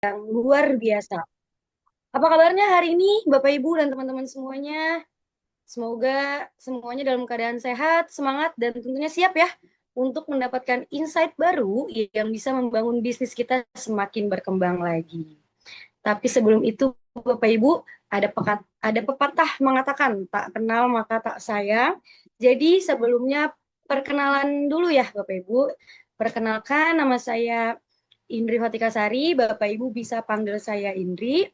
yang luar biasa. Apa kabarnya hari ini Bapak Ibu dan teman-teman semuanya? Semoga semuanya dalam keadaan sehat, semangat, dan tentunya siap ya untuk mendapatkan insight baru yang bisa membangun bisnis kita semakin berkembang lagi. Tapi sebelum itu Bapak Ibu, ada pepatah mengatakan tak kenal maka tak sayang. Jadi sebelumnya perkenalan dulu ya Bapak Ibu. Perkenalkan, nama saya Indri Fatikasari. Bapak Ibu bisa panggil saya Indri,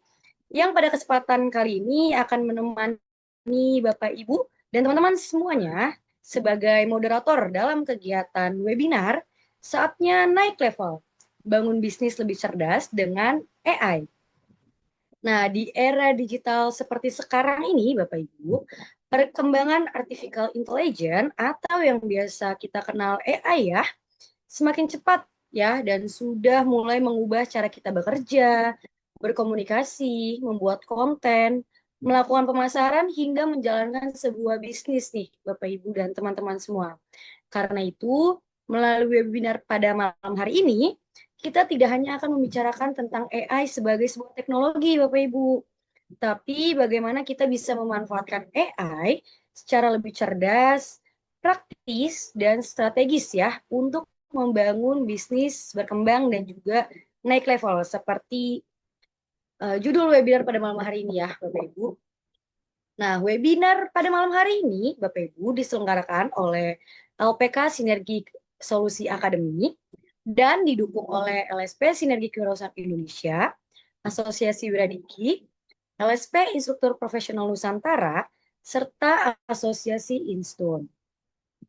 yang pada kesempatan kali ini akan menemani Bapak Ibu dan teman-teman semuanya sebagai moderator dalam kegiatan webinar Saatnya Naik Level, Bangun Bisnis Lebih Cerdas dengan AI. Nah, di era digital seperti sekarang ini, Bapak Ibu, perkembangan artificial intelligence atau yang biasa kita kenal AI ya, semakin cepat ya, dan sudah mulai mengubah cara kita bekerja, berkomunikasi, membuat konten, melakukan pemasaran hingga menjalankan sebuah bisnis nih, Bapak Ibu dan teman-teman semua. Karena itu, melalui webinar pada malam hari ini, kita tidak hanya akan membicarakan tentang AI sebagai sebuah teknologi, Bapak Ibu, tapi bagaimana kita bisa memanfaatkan AI secara lebih cerdas, praktis, dan strategis ya untuk membangun bisnis berkembang dan juga naik level seperti judul webinar pada malam hari ini ya Bapak Ibu. Nah, webinar pada malam hari ini Bapak Ibu diselenggarakan oleh LPK Sinergi Solusi Akademi dan didukung oleh LSP Sinergi Kewirausahaan Indonesia, Asosiasi Wiradiki, LSP Instruktur Profesional Nusantara, serta Asosiasi Instone.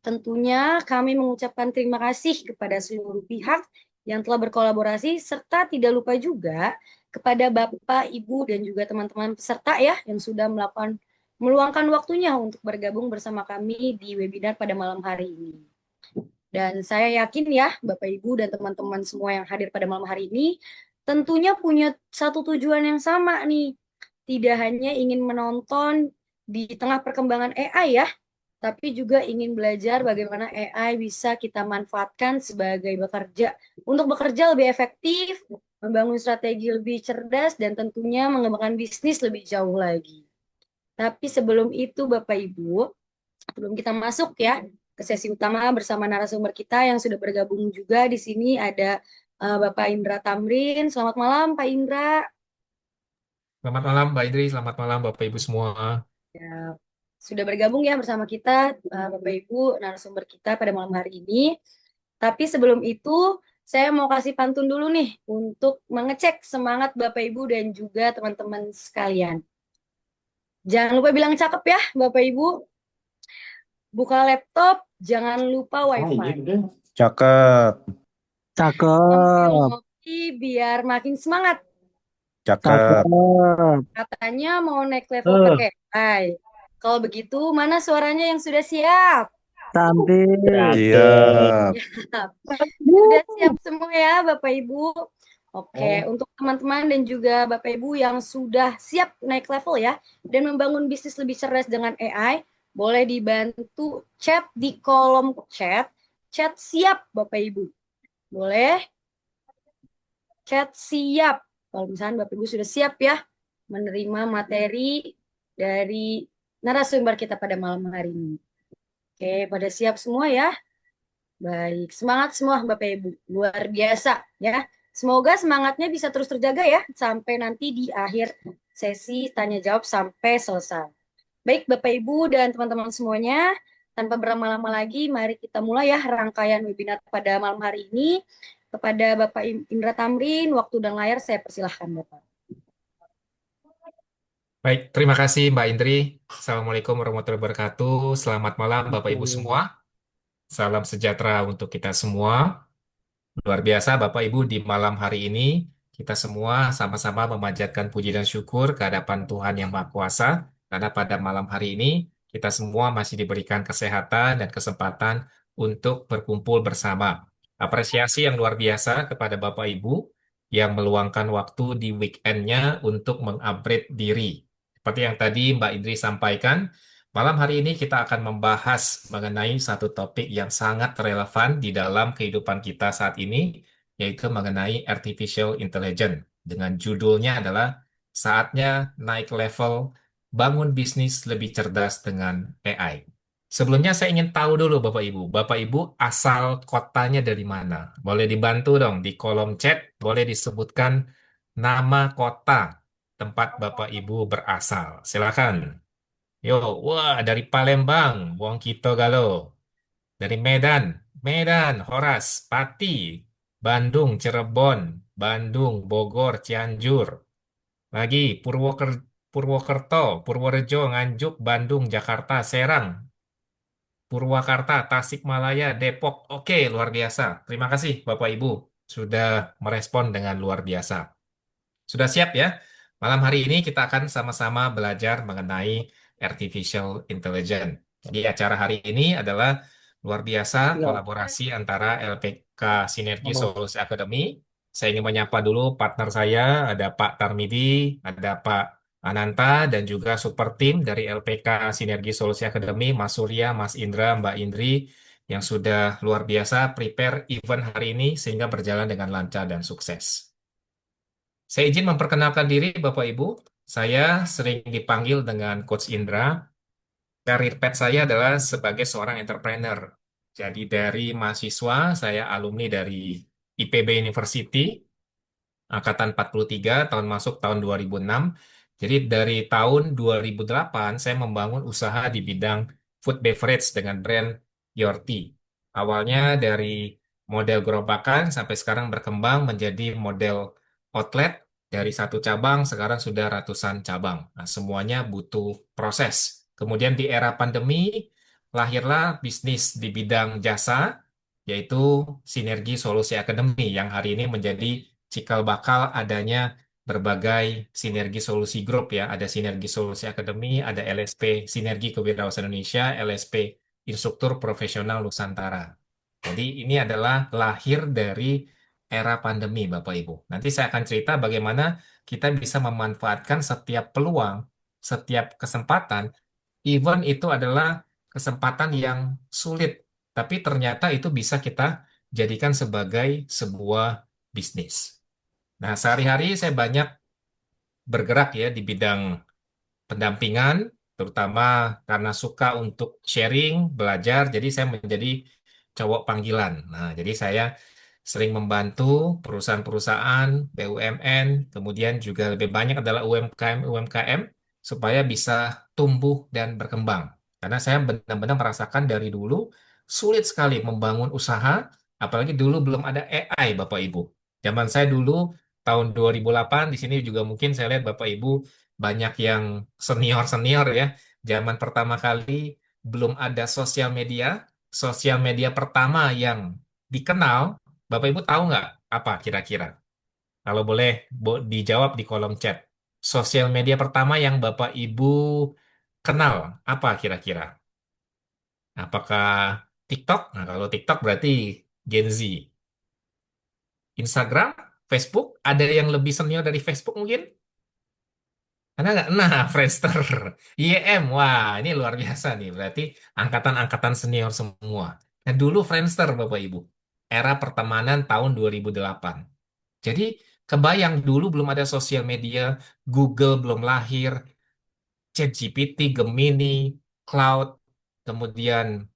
Tentunya kami mengucapkan terima kasih kepada seluruh pihak yang telah berkolaborasi, serta tidak lupa juga kepada Bapak, Ibu, dan juga teman-teman peserta ya yang sudah meluangkan waktunya untuk bergabung bersama kami di webinar pada malam hari ini. Dan saya yakin ya Bapak, Ibu, dan teman-teman semua yang hadir pada malam hari ini tentunya punya satu tujuan yang sama nih. Tidak hanya ingin menonton di tengah perkembangan AI ya, tapi juga ingin belajar bagaimana AI bisa kita manfaatkan sebagai untuk bekerja lebih efektif, membangun strategi lebih cerdas, dan tentunya mengembangkan bisnis lebih jauh lagi. Tapi sebelum itu Bapak Ibu, sebelum kita masuk ya ke sesi utama bersama narasumber kita yang sudah bergabung juga di sini ada Bapak Indra Tamrin. Selamat malam Pak Indra. Selamat malam Mbak Idri, selamat malam Bapak Ibu semua. Ya, sudah bergabung ya bersama kita Bapak Ibu narasumber kita pada malam hari ini. Tapi sebelum itu saya mau kasih pantun dulu nih untuk mengecek semangat Bapak Ibu dan juga teman-teman sekalian. Jangan lupa bilang cakep ya Bapak Ibu. Buka laptop, jangan lupa WiFi. Cakep, Sambil Cakep, ngopi biar makin semangat. cakep. cakep. Katanya mau naik level Eh, pakai AI. Kalau begitu, mana suaranya yang sudah siap? cantik. Siap. Sudah Wuh. siap semua ya, Bapak Ibu? Oke, untuk teman-teman dan juga Bapak Ibu yang sudah siap naik level ya, dan membangun bisnis lebih cerdas dengan AI, boleh dibantu chat di kolom chat. Chat siap, Bapak Ibu. Boleh chat siap. Kalau misalnya Bapak Ibu sudah siap ya menerima materi dari narasumber kita pada malam hari ini. Oke, pada siap semua ya? Baik, semangat semua Bapak Ibu. Luar biasa ya. Semoga semangatnya bisa terus terjaga ya sampai nanti di akhir sesi tanya jawab sampai selesai. Baik Bapak Ibu dan teman-teman semuanya, tanpa berlama-lama lagi, mari kita mulai ya rangkaian webinar pada malam hari ini. Kepada Bapak Indra Tamrin, waktu dan layar saya persilahkan Bapak. Baik, terima kasih Mbak Indri. Assalamualaikum warahmatullahi wabarakatuh. Selamat malam Bapak Ibu semua. Salam sejahtera untuk kita semua. Luar biasa Bapak Ibu, di malam hari ini kita semua sama-sama memanjatkan puji dan syukur ke hadapan Tuhan Yang Maha Kuasa, karena pada malam hari ini kita semua masih diberikan kesehatan dan kesempatan untuk berkumpul bersama. Apresiasi yang luar biasa kepada Bapak Ibu yang meluangkan waktu di weekendnya untuk mengupgrade diri. Seperti yang tadi Mbak Indri sampaikan, malam hari ini kita akan membahas mengenai satu topik yang sangat relevan di dalam kehidupan kita saat ini, yaitu mengenai artificial intelligence. dengan judulnya adalah Saatnya Naik Level, Bangun Bisnis Lebih Cerdas dengan AI. Sebelumnya saya ingin tahu dulu Bapak Ibu. Bapak Ibu asal kotanya dari mana? Boleh dibantu dong di kolom chat, boleh disebutkan nama kota tempat Bapak Ibu berasal. Silakan. Yo, wah dari Palembang, Wong Kito Galo. Dari Medan, Medan, Horas, Pati, Bandung, Cirebon, Bandung, Bogor, Cianjur. Lagi Purwokerto, Purworejo, Nganjuk, Bandung, Jakarta, Serang, Purwakarta, Tasikmalaya, Depok. Oke, luar biasa. Terima kasih Bapak Ibu sudah merespon dengan luar biasa. Sudah siap ya? Malam hari ini kita akan sama-sama belajar mengenai artificial intelligence. Jadi acara hari ini adalah luar biasa Siap. kolaborasi antara LPK Sinergi Oh, Solusi Academy. Saya ingin menyapa dulu partner saya, ada Pak Tarmidi, ada Pak Ananta, dan juga super tim dari LPK Sinergi Solusi Academy, Mas Surya, Mas Indra, Mbak Indri, yang sudah luar biasa prepare event hari ini sehingga berjalan dengan lancar dan sukses. Saya izin memperkenalkan diri, Bapak Ibu. Saya sering dipanggil dengan Coach Indra. Karir pet saya adalah sebagai seorang entrepreneur. Jadi dari mahasiswa, saya alumni dari IPB University, angkatan 43, tahun masuk tahun 2006. Jadi dari tahun 2008, saya membangun usaha di bidang food beverage dengan brand Yorti. Awalnya dari model gerobakan sampai sekarang berkembang menjadi model outlet. Dari satu cabang sekarang sudah ratusan cabang. Nah, semuanya butuh proses. Kemudian di era pandemi, lahirlah bisnis di bidang jasa, yaitu Sinergi Solusi Academy yang hari ini menjadi cikal bakal adanya berbagai sinergi solusi grup ya. Ada Sinergi Solusi Academy, ada LSP Sinergi Kewirausahaan Indonesia, LSP Instruktur Profesional Nusantara. Jadi ini adalah lahir dari era pandemi Bapak Ibu. Nanti saya akan cerita bagaimana kita bisa memanfaatkan setiap peluang, setiap kesempatan, even itu adalah kesempatan yang sulit, tapi ternyata itu bisa kita jadikan sebagai sebuah bisnis. Nah, sehari-hari saya banyak bergerak ya di bidang pendampingan, terutama karena suka untuk sharing, belajar, jadi saya menjadi cowok panggilan. Nah, jadi saya sering membantu perusahaan-perusahaan, BUMN, kemudian juga lebih banyak adalah UMKM-UMKM, supaya bisa tumbuh dan berkembang. Karena saya benar-benar merasakan dari dulu sulit sekali membangun usaha, apalagi dulu belum ada AI, Bapak Ibu. Zaman saya dulu tahun 2008, di sini juga mungkin saya lihat Bapak Ibu banyak yang senior-senior ya. Zaman pertama kali belum ada sosial media. Sosial media pertama yang dikenal, Bapak Ibu tahu nggak apa kira-kira? Kalau boleh dijawab di kolom chat. Sosial media pertama yang Bapak Ibu kenal, apa kira-kira? Apakah TikTok? Nah, kalau TikTok berarti Gen Z. Instagram? Facebook? Ada yang lebih senior dari Facebook mungkin? Ada nggak? Nah, Friendster, IM, wah ini luar biasa nih. Berarti angkatan-angkatan senior semua. Nah, dulu Friendster, Bapak Ibu. Era pertemanan tahun 2008. Jadi, kebayang dulu belum ada sosial media, Google belum lahir, ChatGPT, Gemini, Cloud, kemudian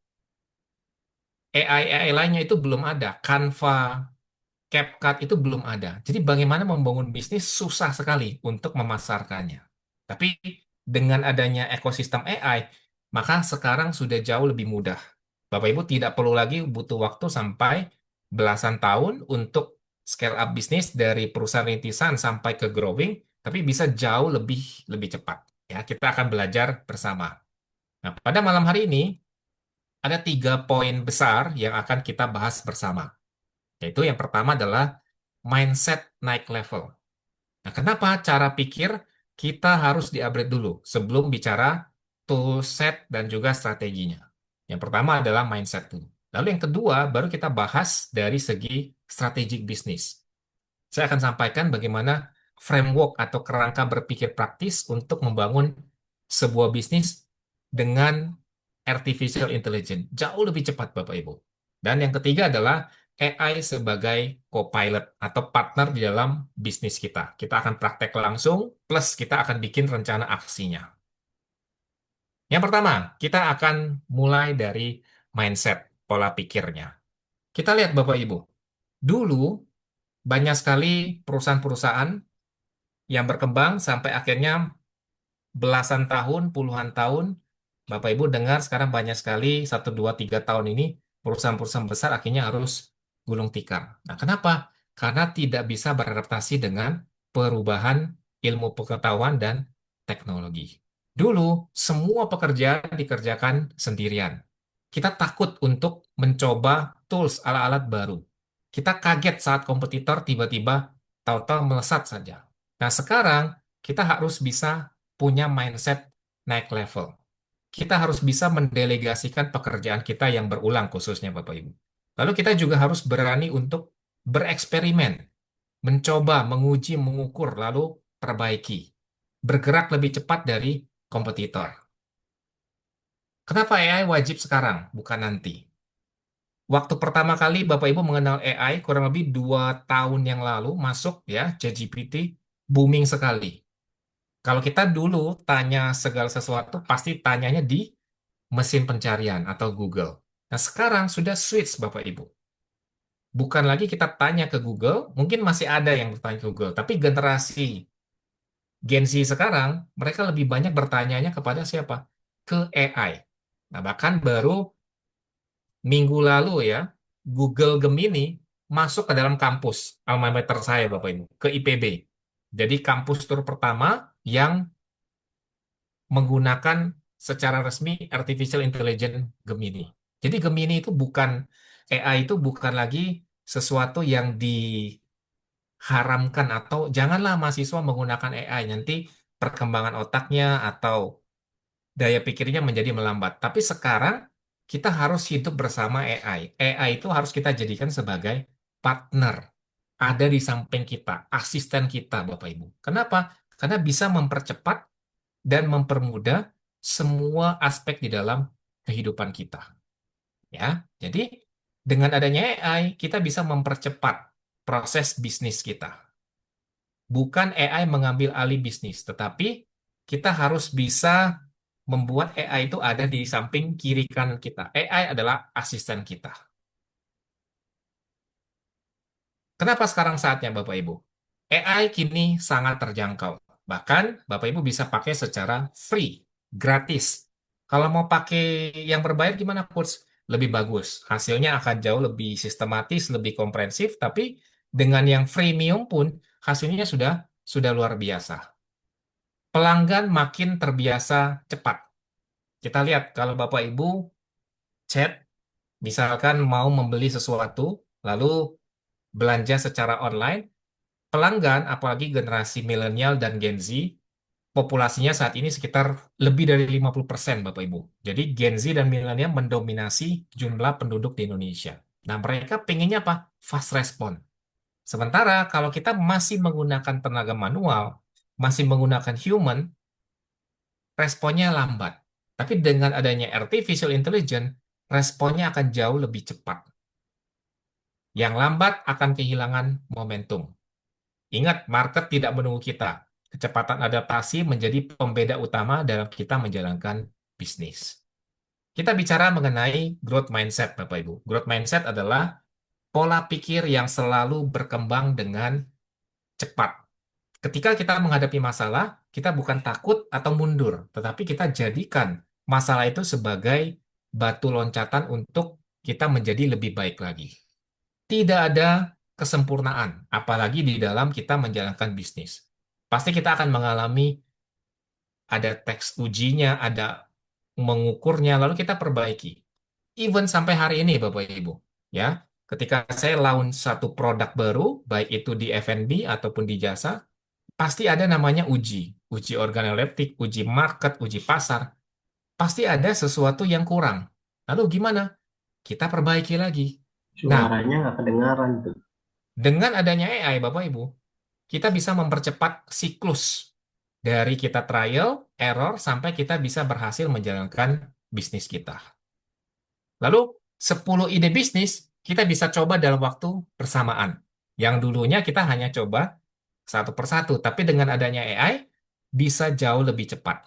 AI lainnya itu belum ada. Canva, CapCut itu belum ada. Jadi bagaimana membangun bisnis susah sekali untuk memasarkannya. Tapi dengan adanya ekosistem AI, maka sekarang sudah jauh lebih mudah. Bapak Ibu tidak perlu lagi butuh waktu sampai belasan tahun untuk scale up bisnis dari perusahaan rintisan sampai ke growing, tapi bisa jauh lebih lebih cepat. Ya, kita akan belajar bersama. Nah, pada malam hari ini ada 3 poin besar yang akan kita bahas bersama. Yaitu yang pertama adalah mindset naik level. Nah, kenapa cara pikir kita harus di-upgrade dulu sebelum bicara tool set dan juga strateginya. Yang pertama adalah mindset dulu. Lalu yang kedua, baru kita bahas dari segi strategic bisnis. Saya akan sampaikan bagaimana framework atau kerangka berpikir praktis untuk membangun sebuah bisnis dengan artificial intelligence. Jauh lebih cepat, Bapak Ibu. Dan yang ketiga adalah AI sebagai co-pilot atau partner di dalam bisnis kita. Kita akan praktek langsung, plus kita akan bikin rencana aksinya. Yang pertama, kita akan mulai dari mindset, pola pikirnya. Kita lihat Bapak Ibu, dulu banyak sekali perusahaan-perusahaan yang berkembang sampai akhirnya belasan tahun, puluhan tahun, Bapak Ibu dengar sekarang banyak sekali, 1, 2, 3 tahun ini, perusahaan-perusahaan besar akhirnya harus gulung tikar. Nah, kenapa? Karena tidak bisa beradaptasi dengan perubahan ilmu pengetahuan dan teknologi. Dulu, semua pekerjaan dikerjakan sendirian. Kita takut untuk mencoba tools alat-alat baru. Kita kaget saat kompetitor tiba-tiba tahu-tahu melesat saja. Nah, sekarang kita harus bisa punya mindset naik level. Kita harus bisa mendelegasikan pekerjaan kita yang berulang khususnya Bapak Ibu. Lalu kita juga harus berani untuk bereksperimen, mencoba, menguji, mengukur, lalu perbaiki. Bergerak lebih cepat dari kompetitor. Kenapa AI wajib sekarang, bukan nanti? Waktu pertama kali Bapak Ibu mengenal AI, kurang lebih 2 tahun yang lalu, masuk ya, ChatGPT, booming sekali. Kalau kita dulu tanya segala sesuatu, pasti tanyanya di mesin pencarian atau Google. Nah, sekarang sudah switch, Bapak Ibu. Bukan lagi kita tanya ke Google, mungkin masih ada yang bertanya ke Google, tapi generasi Gen Z sekarang, mereka lebih banyak bertanyanya kepada siapa? Ke AI. Nah, bahkan baru minggu lalu ya, Google Gemini masuk ke dalam kampus, alma mater saya, Bapak Ibu, ke IPB. Jadi kampus tur pertama yang menggunakan secara resmi Artificial Intelligence Gemini. Jadi Gemini itu bukan, AI itu bukan lagi sesuatu yang diharamkan atau janganlah mahasiswa menggunakan AI, nanti perkembangan otaknya atau daya pikirnya menjadi melambat. Tapi sekarang kita harus hidup bersama AI. AI itu harus kita jadikan sebagai partner. Ada di samping kita, asisten kita, Bapak Ibu. Kenapa? Karena bisa mempercepat dan mempermudah semua aspek di dalam kehidupan kita. Ya, jadi dengan adanya AI kita bisa mempercepat proses bisnis kita. Bukan AI mengambil alih bisnis, tetapi kita harus bisa membuat AI itu ada di samping kiri kanan kita. AI adalah asisten kita. Kenapa sekarang saatnya Bapak Ibu? AI kini sangat terjangkau. Bahkan Bapak Ibu bisa pakai secara free, gratis. Kalau mau pakai yang berbayar gimana, Coach? Lebih bagus. Hasilnya akan jauh lebih sistematis, lebih komprehensif, tapi dengan yang freemium pun hasilnya sudah luar biasa. Pelanggan makin terbiasa cepat. Kita lihat kalau Bapak Ibu chat, misalkan mau membeli sesuatu, lalu belanja secara online, pelanggan, apalagi generasi milenial dan Gen Z, populasinya saat ini sekitar lebih dari 50% Bapak Ibu. Jadi Gen Z dan milenial mendominasi jumlah penduduk di Indonesia. Nah, mereka pengennya apa? Fast respon. Sementara kalau kita masih menggunakan tenaga manual, masih menggunakan human, responnya lambat. Tapi dengan adanya artificial intelligence, responnya akan jauh lebih cepat. Yang lambat akan kehilangan momentum. Ingat, market tidak menunggu kita. Kecepatan adaptasi menjadi pembeda utama dalam kita menjalankan bisnis. Kita bicara mengenai growth mindset, Bapak Ibu. Growth mindset adalah pola pikir yang selalu berkembang dengan cepat. Ketika kita menghadapi masalah, kita bukan takut atau mundur, tetapi kita jadikan masalah itu sebagai batu loncatan untuk kita menjadi lebih baik lagi. Tidak ada kesempurnaan, apalagi di dalam kita menjalankan bisnis. Pasti kita akan mengalami ada teks ujinya, ada mengukurnya, lalu kita perbaiki. Even sampai hari ini, Bapak Ibu, ya, ketika saya launch satu produk baru, baik itu di F&B ataupun di jasa, pasti ada namanya uji organoleptik, uji market, uji pasar. Pasti ada sesuatu yang kurang. Lalu gimana? Kita perbaiki lagi. Nah, Suaranya nggak kedengaran tuh. dengan adanya AI, Bapak Ibu, kita bisa mempercepat siklus dari kita trial, error, sampai kita bisa berhasil menjalankan bisnis kita. Lalu, 10 ide bisnis kita bisa coba dalam waktu bersamaan. Yang dulunya kita hanya coba satu persatu, tapi dengan adanya AI bisa jauh lebih cepat.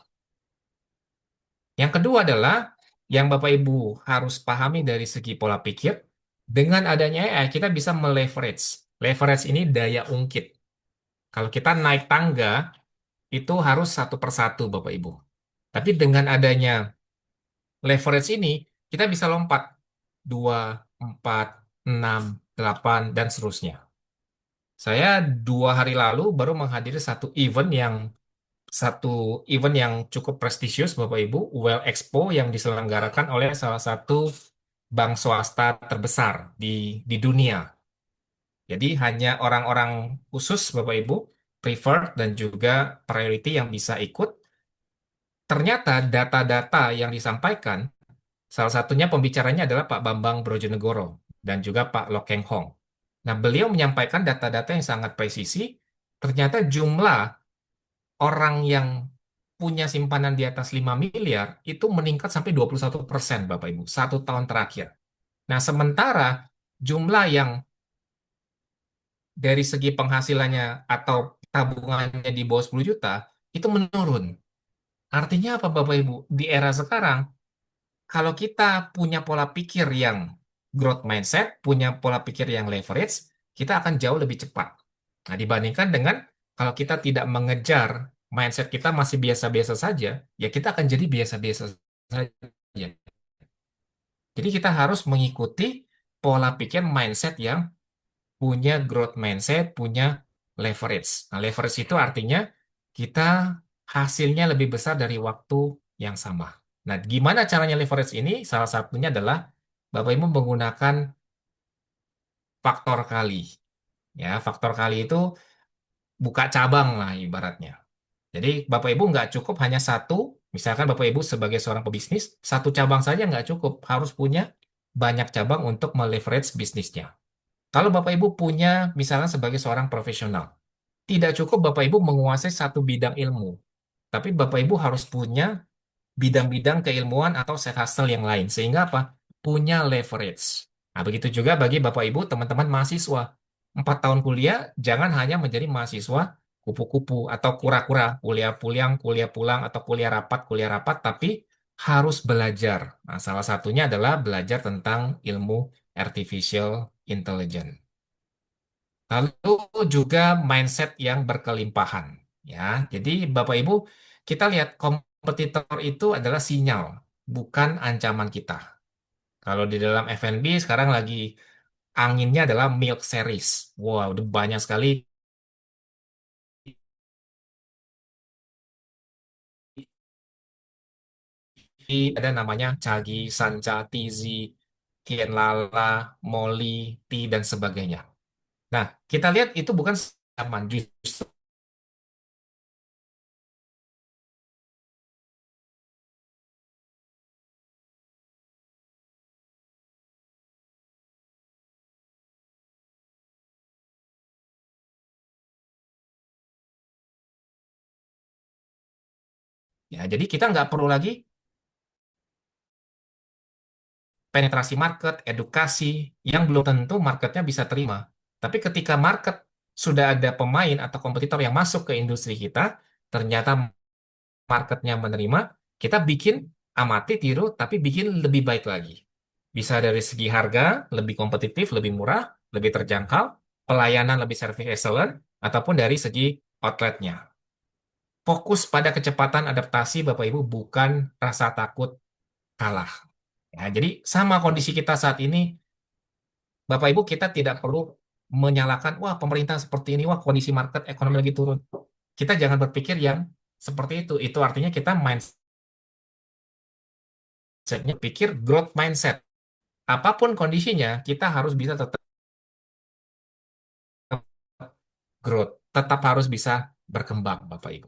Yang kedua adalah yang Bapak Ibu harus pahami dari segi pola pikir, dengan adanya AI kita bisa meleverage. Leverage ini daya ungkit. Kalau kita naik tangga, itu harus satu persatu Bapak Ibu. Tapi dengan adanya leverage ini, kita bisa lompat 2, 4, 6, 8, dan seterusnya. Saya 2 hari lalu baru menghadiri satu event yang cukup prestisius, Bapak Ibu, Well Expo yang diselenggarakan oleh salah satu bank swasta terbesar di dunia. Jadi hanya orang-orang khusus, Bapak Ibu, preferred dan juga priority yang bisa ikut. Ternyata data-data yang disampaikan, salah satunya pembicaranya adalah Pak Bambang Brojonegoro dan juga Pak Lokeng Hong. Nah, beliau menyampaikan data-data yang sangat presisi. Ternyata jumlah orang yang punya simpanan di atas 5 miliar itu meningkat sampai 21%, Bapak Ibu, 1 tahun terakhir. Nah, sementara jumlah yang dari segi penghasilannya atau tabungannya di bawah 10 juta itu menurun. Artinya apa, Bapak Ibu? Di era sekarang, kalau kita punya pola pikir yang growth mindset, punya pola pikir yang leverage, kita akan jauh lebih cepat. Nah, dibandingkan dengan kalau kita tidak mengejar mindset kita masih biasa-biasa saja, ya kita akan jadi biasa-biasa saja. Jadi kita harus mengikuti pola pikir mindset yang punya growth mindset, punya leverage. Nah, leverage itu artinya kita hasilnya lebih besar dari waktu yang sama. Nah, gimana caranya leverage ini? Salah satunya adalah Bapak Ibu menggunakan faktor kali. Ya, faktor kali itu buka cabang lah ibaratnya. Jadi Bapak Ibu nggak cukup hanya satu, misalkan Bapak Ibu sebagai seorang pebisnis, satu cabang saja nggak cukup, harus punya banyak cabang untuk meleverage bisnisnya. Kalau Bapak Ibu punya, misalnya sebagai seorang profesional, tidak cukup Bapak Ibu menguasai satu bidang ilmu, tapi Bapak Ibu harus punya bidang-bidang keilmuan atau side hustle yang lain. Sehingga apa? Punya leverage. Nah, begitu juga bagi Bapak Ibu, teman-teman mahasiswa. 4 tahun kuliah, jangan hanya menjadi mahasiswa kupu-kupu atau kura-kura, kuliah pulang, kuliah pulang, atau kuliah rapat, tapi harus belajar. Nah, salah satunya adalah belajar tentang ilmu artificial intelligence. Lalu juga mindset yang berkelimpahan. Ya, jadi Bapak Ibu, kita lihat kompetitor itu adalah sinyal, bukan ancaman kita. Kalau di dalam F&B sekarang lagi anginnya adalah milk series. Wow, udah banyak sekali. Ada namanya Cagi, Sancha, Tizi, Kian Lala, Molly, Tea, dan sebagainya. Nah, kita lihat itu bukan ancaman, justru ya. Jadi kita nggak perlu lagi penetrasi market, edukasi, yang belum tentu marketnya bisa terima. Tapi ketika market sudah ada pemain atau kompetitor yang masuk ke industri kita, ternyata marketnya menerima, kita bikin amati, tiru, tapi bikin lebih baik lagi. Bisa dari segi harga, lebih kompetitif, lebih murah, lebih terjangkau, pelayanan lebih service excellent, ataupun dari segi outletnya. Fokus pada kecepatan adaptasi, Bapak Ibu, bukan rasa takut kalah. Ya, jadi sama kondisi kita saat ini, Bapak Ibu, kita tidak perlu menyalahkan, wah pemerintah seperti ini, wah kondisi market ekonomi lagi turun. Kita jangan berpikir yang seperti itu. Itu artinya kita mindsetnya pikir growth mindset. Apapun kondisinya, kita harus bisa tetap growth, tetap harus bisa berkembang, Bapak Ibu.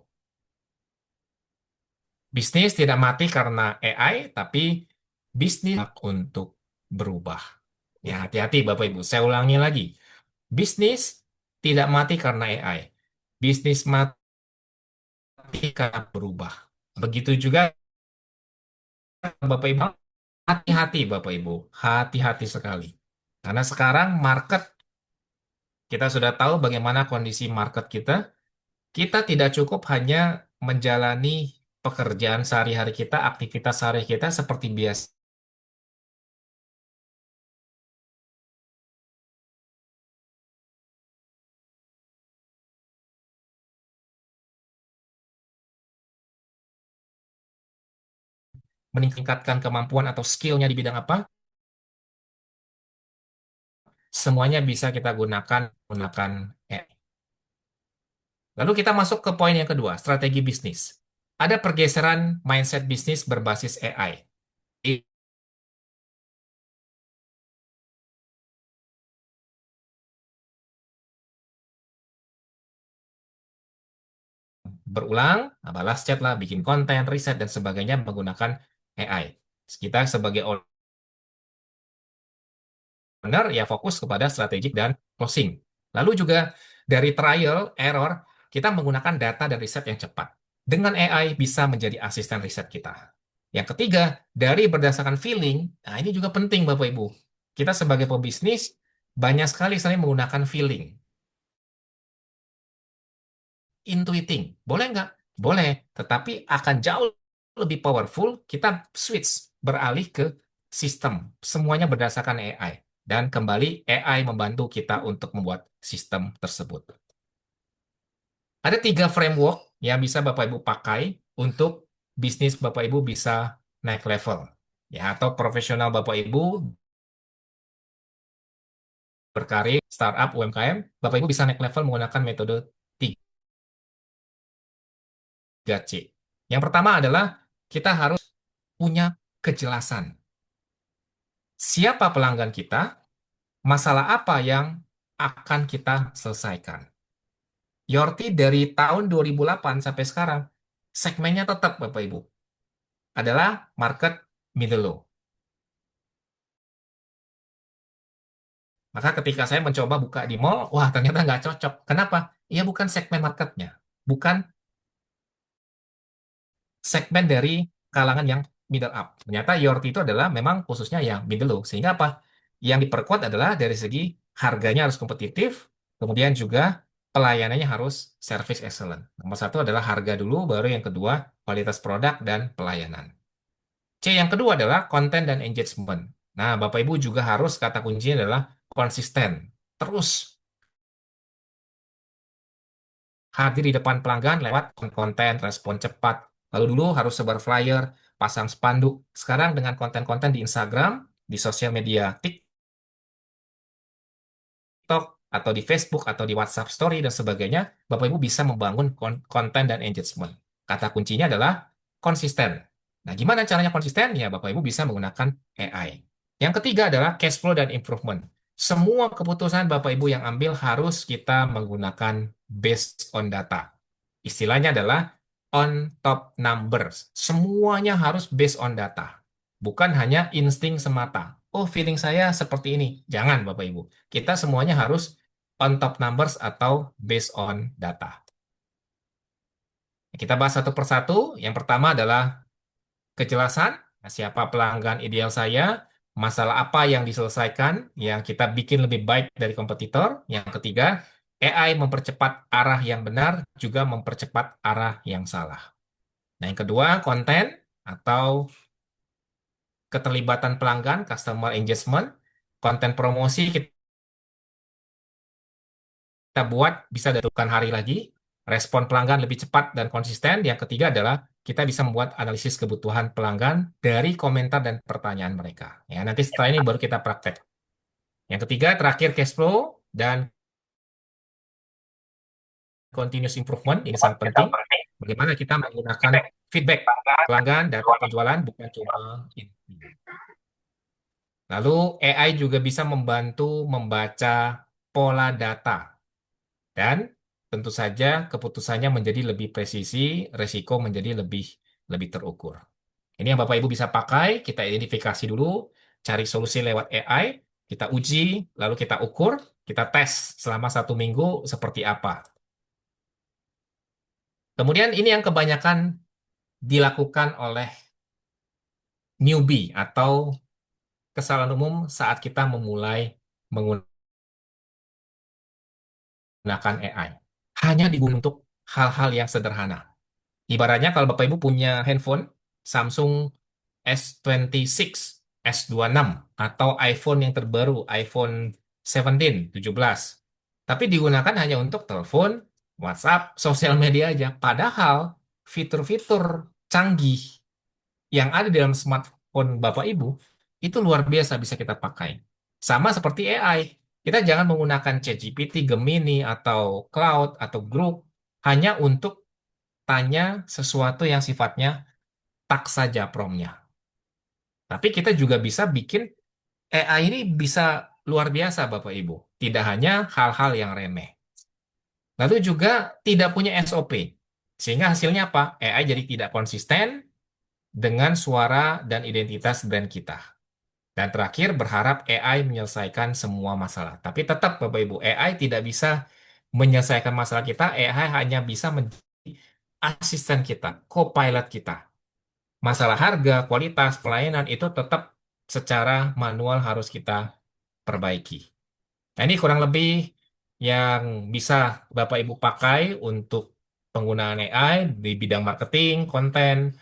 Bisnis tidak mati karena AI, tapi bisnis untuk berubah. Ya, hati-hati Bapak Ibu. Saya ulangi lagi. Bisnis tidak mati karena AI. Bisnis mati karena berubah. Begitu juga Bapak Ibu, hati-hati Bapak Ibu, hati-hati sekali. Karena sekarang market, kita sudah tahu bagaimana kondisi market kita. Kita tidak cukup hanya menjalani pekerjaan sehari-hari kita, aktivitas sehari kita seperti biasa meningkatkan kemampuan atau skillnya di bidang apa, semuanya bisa kita gunakan AI. Lalu kita masuk ke poin yang kedua, strategi bisnis. Ada pergeseran mindset bisnis berbasis AI. Berulang, balas chat lah, bikin konten, riset, dan sebagainya menggunakan AI. Kita sebagai owner ya fokus kepada strategik dan closing. Lalu juga dari trial, error, kita menggunakan data dan riset yang cepat. Dengan AI bisa menjadi asisten riset kita. Yang ketiga, dari berdasarkan feeling, nah ini juga penting Bapak Ibu. Kita sebagai pebisnis banyak sekali sering menggunakan feeling. Intuiting, boleh nggak? Boleh, tetapi akan jauh lebih powerful kita switch, beralih ke sistem. Semuanya berdasarkan AI. Dan kembali AI membantu kita untuk membuat sistem tersebut. Ada 3 framework yang bisa Bapak Ibu pakai untuk bisnis Bapak Ibu bisa naik level. Ya, atau profesional Bapak Ibu berkarir, startup, UMKM, Bapak Ibu bisa naik level menggunakan metode 3C. Yang pertama adalah kita harus punya kejelasan. Siapa pelanggan kita, masalah apa yang akan kita selesaikan. Yorti dari tahun 2008 sampai sekarang, segmennya tetap Bapak Ibu, adalah market middle low. Maka ketika saya mencoba buka di mall, wah ternyata nggak cocok. Kenapa? Ya bukan segmen marketnya. Bukan segmen dari kalangan yang middle up. Ternyata Yorti itu adalah memang khususnya yang middle low. Sehingga apa? Yang diperkuat adalah dari segi harganya harus kompetitif, kemudian juga pelayanannya harus service excellent. Nomor satu adalah harga dulu, baru yang kedua kualitas produk dan pelayanan. C yang kedua adalah konten dan engagement. Nah, Bapak Ibu juga harus kata kuncinya adalah konsisten. Terus hadir di depan pelanggan lewat konten, respon cepat. Lalu dulu harus sebar flyer, pasang spanduk. Sekarang dengan konten-konten di Instagram, di sosial media TikTok, atau di Facebook, atau di WhatsApp Story, dan sebagainya, Bapak Ibu bisa membangun konten dan engagement. Kata kuncinya adalah konsisten. Nah, gimana caranya konsisten? Ya, Bapak Ibu bisa menggunakan AI. Yang ketiga adalah cash flow dan improvement. Semua keputusan Bapak Ibu yang ambil harus kita menggunakan based on data. Istilahnya adalah on top numbers. Semuanya harus based on data. Bukan hanya insting semata. Oh, feeling saya seperti ini. Jangan, Bapak Ibu. Kita semuanya harus on top numbers atau based on data. Kita bahas satu persatu. Yang pertama adalah kejelasan. Siapa pelanggan ideal saya, masalah apa yang diselesaikan, yang kita bikin lebih baik dari kompetitor. Yang ketiga, AI mempercepat arah yang benar, juga mempercepat arah yang salah. Nah, yang kedua, konten atau keterlibatan pelanggan, customer engagement, konten promosi kita buat bisa ditentukan hari lagi, respon pelanggan lebih cepat dan konsisten. Yang ketiga adalah kita bisa membuat analisis kebutuhan pelanggan dari komentar dan pertanyaan mereka. Ya, nanti setelah ini baru kita praktek. Yang ketiga, terakhir cash flow dan continuous improvement. Ini sangat penting. Bagaimana kita menggunakan feedback pelanggan, data penjualan, bukan cuma ini. Lalu AI juga bisa membantu membaca pola data. Dan tentu saja keputusannya menjadi lebih presisi, resiko menjadi lebih terukur. Ini yang Bapak Ibu bisa pakai, kita identifikasi dulu, cari solusi lewat AI, kita uji, lalu kita ukur, kita tes selama 1 minggu seperti apa. Kemudian ini yang kebanyakan dilakukan oleh newbie atau kesalahan umum saat kita memulai menggunakan AI. Hanya digunakan untuk hal-hal yang sederhana. Ibaratnya kalau Bapak Ibu punya handphone Samsung S26, S26, atau iPhone yang terbaru, iPhone 17, 17. Tapi digunakan hanya untuk telepon, WhatsApp, sosial media aja. Padahal fitur-fitur canggih yang ada di dalam smartphone Bapak Ibu itu luar biasa bisa kita pakai. Sama seperti AI. Kita jangan menggunakan ChatGPT, Gemini, atau Cloud, atau Grok hanya untuk tanya sesuatu yang sifatnya tak saja promptnya. Tapi kita juga bisa bikin AI ini bisa luar biasa Bapak Ibu. Tidak hanya hal-hal yang remeh. Lalu juga tidak punya SOP. Sehingga hasilnya apa? AI jadi tidak konsisten dengan suara dan identitas brand kita. Dan terakhir berharap AI menyelesaikan semua masalah. Tapi tetap Bapak Ibu, AI tidak bisa menyelesaikan masalah kita. AI hanya bisa menjadi asisten kita, co-pilot kita. Masalah harga, kualitas, pelayanan itu tetap secara manual harus kita perbaiki. Nah, ini kurang lebih yang bisa Bapak Ibu pakai untuk penggunaan AI di bidang marketing, konten,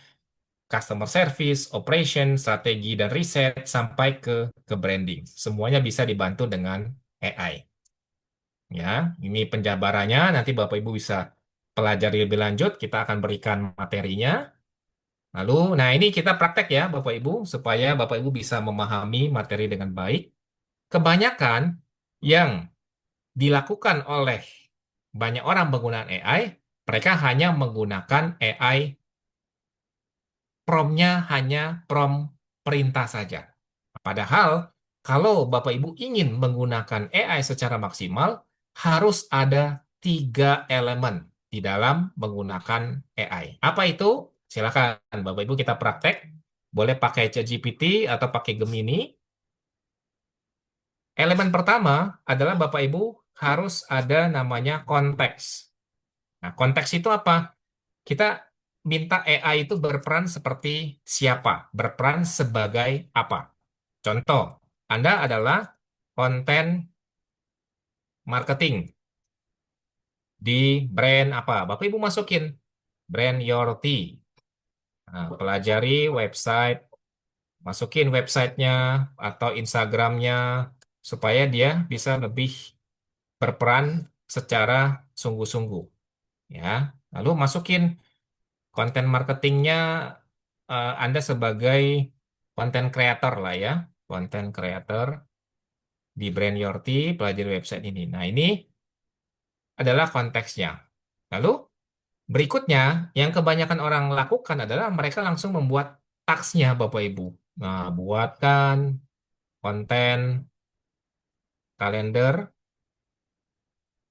customer service, operation, strategi dan riset sampai ke branding. Semuanya bisa dibantu dengan AI. Ya, ini penjabarannya nanti Bapak Ibu bisa pelajari lebih lanjut, kita akan berikan materinya. Lalu, nah ini kita praktek ya Bapak Ibu supaya Bapak Ibu bisa memahami materi dengan baik. Kebanyakan yang dilakukan oleh banyak orang penggunaan AI, mereka hanya menggunakan AI, promptnya hanya prompt perintah saja. Padahal, kalau Bapak Ibu ingin menggunakan AI secara maksimal, harus ada 3 elemen di dalam menggunakan AI. Apa itu? Silakan Bapak Ibu kita praktek. Boleh pakai ChatGPT atau pakai Gemini. Elemen pertama adalah Bapak Ibu harus ada namanya konteks. Nah, konteks itu apa? Kita minta AI itu berperan seperti siapa? Berperan sebagai apa? Contoh, Anda adalah konten marketing di brand apa? Bapak Ibu masukin brand Your Tea. Nah, pelajari website, masukin websitenya atau Instagramnya supaya dia bisa lebih berperan secara sungguh-sungguh. Ya, lalu masukin konten marketingnya, Anda sebagai konten creator lah ya, konten creator di Brand Your Tea, pelajari website ini. Nah, ini adalah konteksnya. Lalu berikutnya, yang kebanyakan orang lakukan adalah mereka langsung membuat tagsnya, Bapak Ibu. Nah, buatkan konten kalender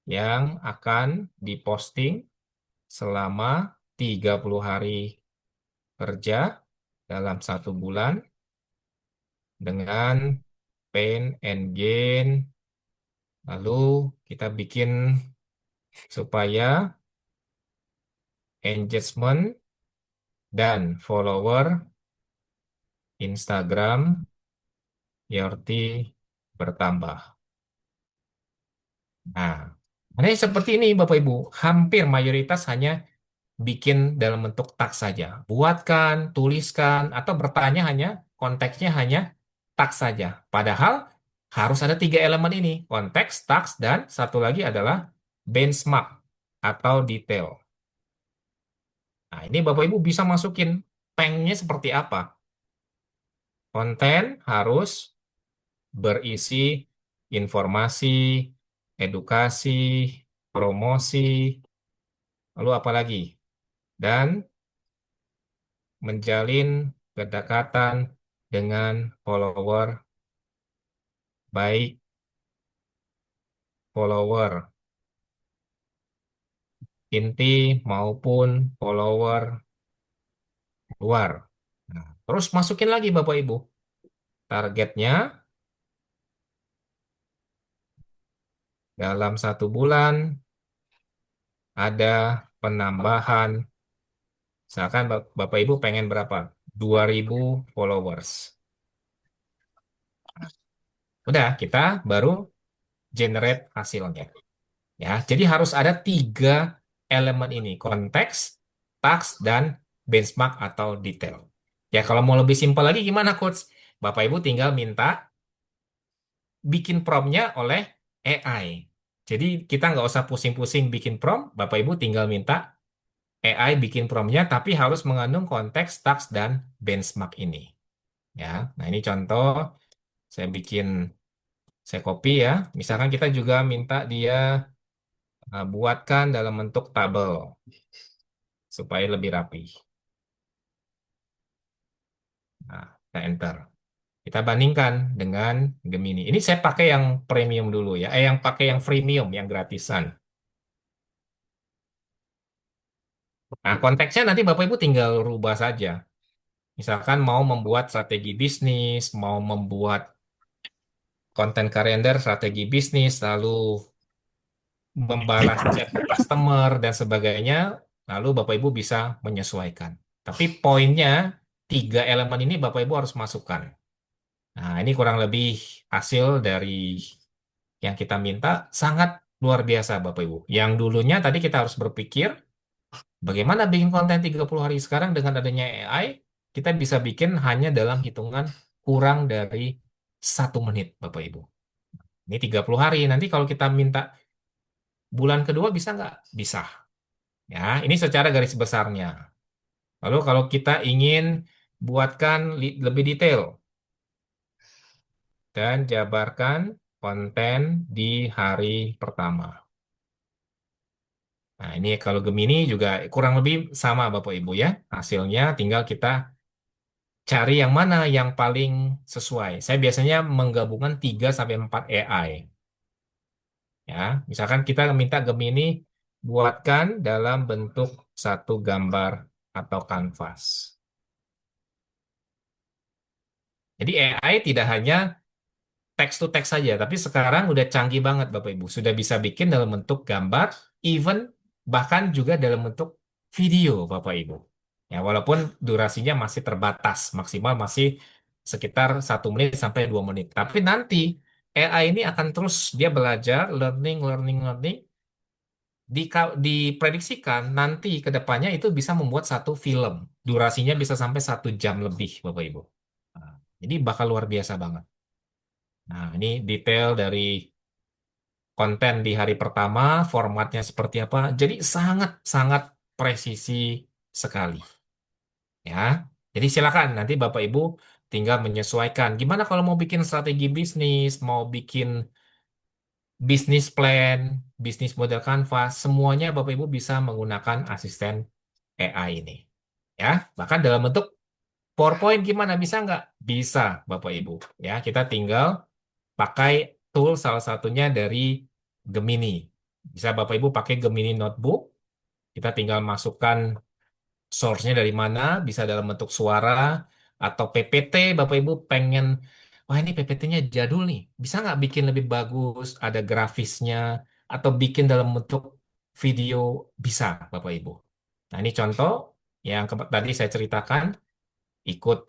yang akan diposting selama 30 hari kerja dalam 1 bulan dengan pain and gain. Lalu kita bikin supaya engagement dan follower Instagram Yorti bertambah. Nah, ini seperti ini Bapak Ibu. Hampir mayoritas hanya bikin dalam bentuk teks saja. Buatkan, tuliskan, atau bertanya hanya konteksnya hanya teks saja. Padahal harus ada 3 elemen ini. Konteks, teks, dan satu lagi adalah benchmark atau detail. Nah, ini Bapak Ibu bisa masukin tanknya seperti apa. Konten harus berisi informasi, edukasi, promosi, lalu apa lagi? Dan menjalin kedekatan dengan follower, baik follower inti maupun follower luar. Nah, terus masukin lagi Bapak Ibu. Targetnya dalam 1 bulan ada penambahan, misalkan Bapak Ibu pengen berapa? 2.000 followers. Udah, kita baru generate hasilnya. Ya, jadi harus ada 3 elemen ini, konteks, task, dan benchmark atau detail. Ya, kalau mau lebih simpel lagi gimana, Coach? Bapak Ibu tinggal minta bikin promptnya oleh AI. Jadi kita nggak usah pusing-pusing bikin prompt, Bapak Ibu tinggal minta AI bikin promptnya, tapi harus mengandung konteks, task, dan benchmark ini. Ya, nah ini contoh, saya bikin, saya copy ya. Misalkan kita juga minta dia buatkan dalam bentuk tabel supaya lebih rapi. Nah, kita enter. Kita bandingkan dengan Gemini. Ini saya pakai yang premium dulu ya. Yang pakai yang freemium, yang gratisan. Nah, konteksnya nanti Bapak Ibu tinggal rubah saja. Misalkan mau membuat strategi bisnis, mau membuat konten kalender, strategi bisnis, lalu membalas chat customer dan sebagainya, lalu Bapak Ibu bisa menyesuaikan. Tapi poinnya, 3 elemen ini Bapak Ibu harus masukkan. Nah, ini kurang lebih hasil dari yang kita minta sangat luar biasa Bapak Ibu. Yang dulunya tadi kita harus berpikir bagaimana bikin konten 30 hari sekarang dengan adanya AI, kita bisa bikin hanya dalam hitungan kurang dari 1 menit Bapak Ibu. Ini 30 hari. Nanti kalau kita minta bulan kedua bisa nggak? Bisa. Ya, ini secara garis besarnya. Lalu kalau kita ingin buatkan lebih detail dan jabarkan konten di hari pertama. Nah, ini kalau Gemini juga kurang lebih sama Bapak Ibu ya. Hasilnya tinggal kita cari yang mana yang paling sesuai. Saya biasanya menggabungkan 3 sampai 4 AI. Ya, misalkan kita minta Gemini buatkan dalam bentuk satu gambar atau kanvas. Jadi AI tidak hanya text to text saja, tapi sekarang udah canggih banget Bapak Ibu. Sudah bisa bikin dalam bentuk gambar, even bahkan juga dalam bentuk video Bapak Ibu. Ya, walaupun durasinya masih terbatas, maksimal masih sekitar 1 menit sampai 2 menit. Tapi nanti AI ini akan terus dia belajar, learning, learning, learning. Diprediksikan nanti ke depannya itu bisa membuat satu film. Durasinya bisa sampai 1 jam lebih, Bapak Ibu. Nah, jadi bakal luar biasa banget. Nah, ini detail dari konten di hari pertama, formatnya seperti apa. Jadi sangat-sangat presisi sekali. Ya, jadi silakan nanti Bapak Ibu tinggal menyesuaikan. Gimana kalau mau bikin strategi bisnis, mau bikin bisnis plan, bisnis model Canvas, semuanya Bapak Ibu bisa menggunakan asisten AI ini. Ya, bahkan dalam bentuk PowerPoint gimana? Bisa nggak? Bisa, Bapak Ibu. Ya, kita tinggal pakai tool salah satunya dari Gemini. Bisa Bapak Ibu pakai Gemini Notebook. Kita tinggal masukkan source-nya dari mana, bisa dalam bentuk suara atau PPT. Bapak Ibu pengen, wah ini PPT-nya jadul nih. Bisa nggak bikin lebih bagus, ada grafisnya, atau bikin dalam bentuk video? Bisa, Bapak Ibu. Nah ini contoh yang tadi saya ceritakan, ikut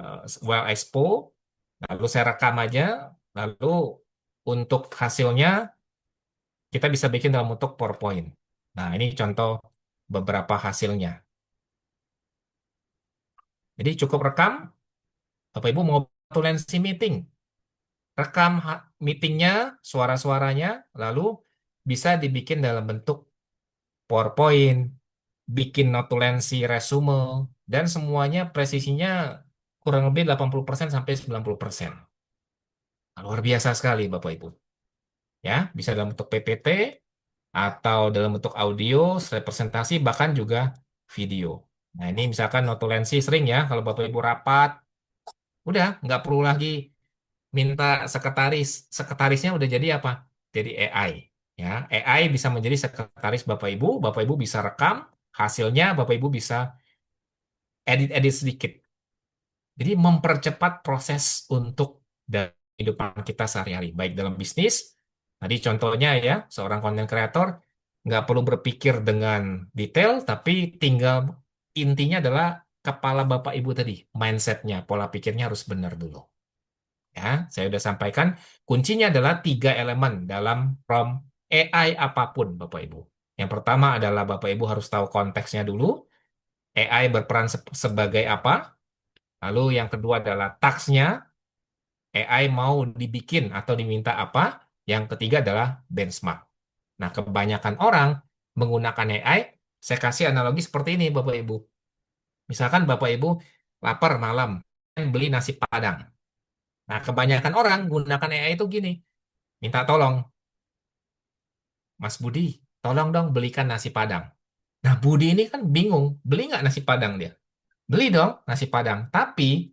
eh, Well Expo, lalu saya rekam aja, lalu untuk hasilnya kita bisa bikin dalam bentuk PowerPoint. Nah, ini contoh beberapa hasilnya. Jadi cukup rekam, Bapak Ibu mau turbulensi meeting, rekam meetingnya, suara-suaranya, lalu bisa dibikin dalam bentuk PowerPoint, bikin notulensi resume, dan semuanya presisinya kurang lebih 80% sampai 90%. Nah, luar biasa sekali Bapak Ibu. Ya, bisa dalam bentuk PPT atau dalam bentuk audio, slide presentasi, bahkan juga video. Nah, ini misalkan notulensi sering ya, kalau Bapak Ibu rapat, udah nggak perlu lagi minta sekretaris. Sekretarisnya udah jadi apa? Jadi AI. Ya, AI bisa menjadi sekretaris Bapak Ibu bisa rekam, hasilnya Bapak Ibu bisa edit-edit sedikit. Jadi mempercepat proses untuk dalam kehidupan kita sehari-hari, baik dalam bisnis. Tadi contohnya ya, seorang content creator nggak perlu berpikir dengan detail, tapi tinggal intinya adalah kepala Bapak Ibu tadi, mindsetnya, pola pikirnya harus benar dulu. Ya, saya sudah sampaikan kuncinya adalah 3 elemen dalam prompt AI apapun, Bapak Ibu. Yang pertama adalah Bapak Ibu harus tahu konteksnya dulu. AI berperan sebagai apa? Lalu yang kedua adalah task-nya. AI mau dibikin atau diminta apa? Yang ketiga adalah benchmark. Nah, kebanyakan orang menggunakan AI, saya kasih analogi seperti ini, Bapak Ibu. Misalkan Bapak Ibu lapar malam, beli nasi Padang. Nah, kebanyakan orang gunakan AI itu gini, minta tolong, Mas Budi, tolong dong belikan nasi Padang. Nah, Budi ini kan bingung, beli nggak nasi Padang dia? Beli dong nasi Padang, tapi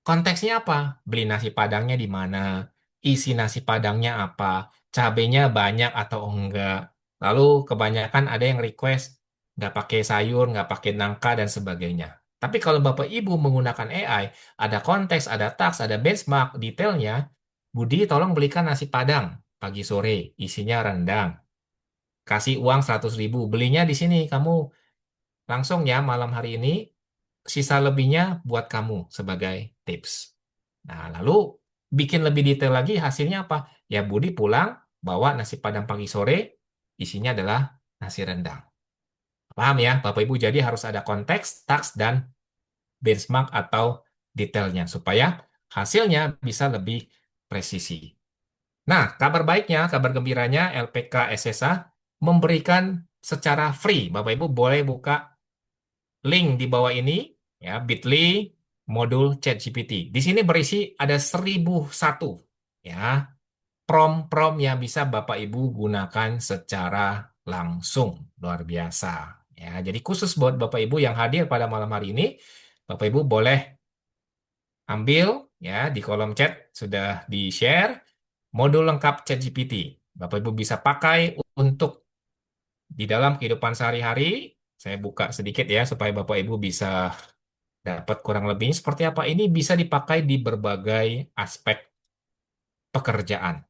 konteksnya apa? Beli nasi Padangnya di mana? Isi nasi Padangnya apa? Cabenya banyak atau enggak? Lalu kebanyakan ada yang request nggak pakai sayur, nggak pakai nangka dan sebagainya. Tapi kalau Bapak Ibu menggunakan AI, ada konteks, ada taks, ada benchmark, detailnya. Budi, tolong belikan nasi Padang pagi sore, isinya rendang. Kasih uang 100.000, belinya di sini. Kamu langsung ya malam hari ini, sisa lebihnya buat kamu sebagai tips. Nah, lalu bikin lebih detail lagi hasilnya apa? Ya Budi pulang bawa nasi Padang pagi sore, isinya adalah nasi rendang. Paham ya, Bapak Ibu? Jadi harus ada konteks, taks, dan benchmark atau detailnya supaya hasilnya bisa lebih presisi. Nah, kabar baiknya, kabar gembiranya LPK SSA memberikan secara free. Bapak Ibu boleh buka link di bawah ini, ya, bit.ly modul ChatGPT. Di sini berisi ada 1.001 ya prompt-prompt yang bisa Bapak Ibu gunakan secara langsung. Luar biasa. Ya, jadi khusus buat Bapak Ibu yang hadir pada malam hari ini, Bapak Ibu boleh ambil ya di kolom chat sudah di-share modul lengkap ChatGPT. Bapak Ibu bisa pakai untuk di dalam kehidupan sehari-hari. Saya buka sedikit ya supaya Bapak Ibu bisa dapat kurang lebihnya seperti apa. Ini bisa dipakai di berbagai aspek pekerjaan.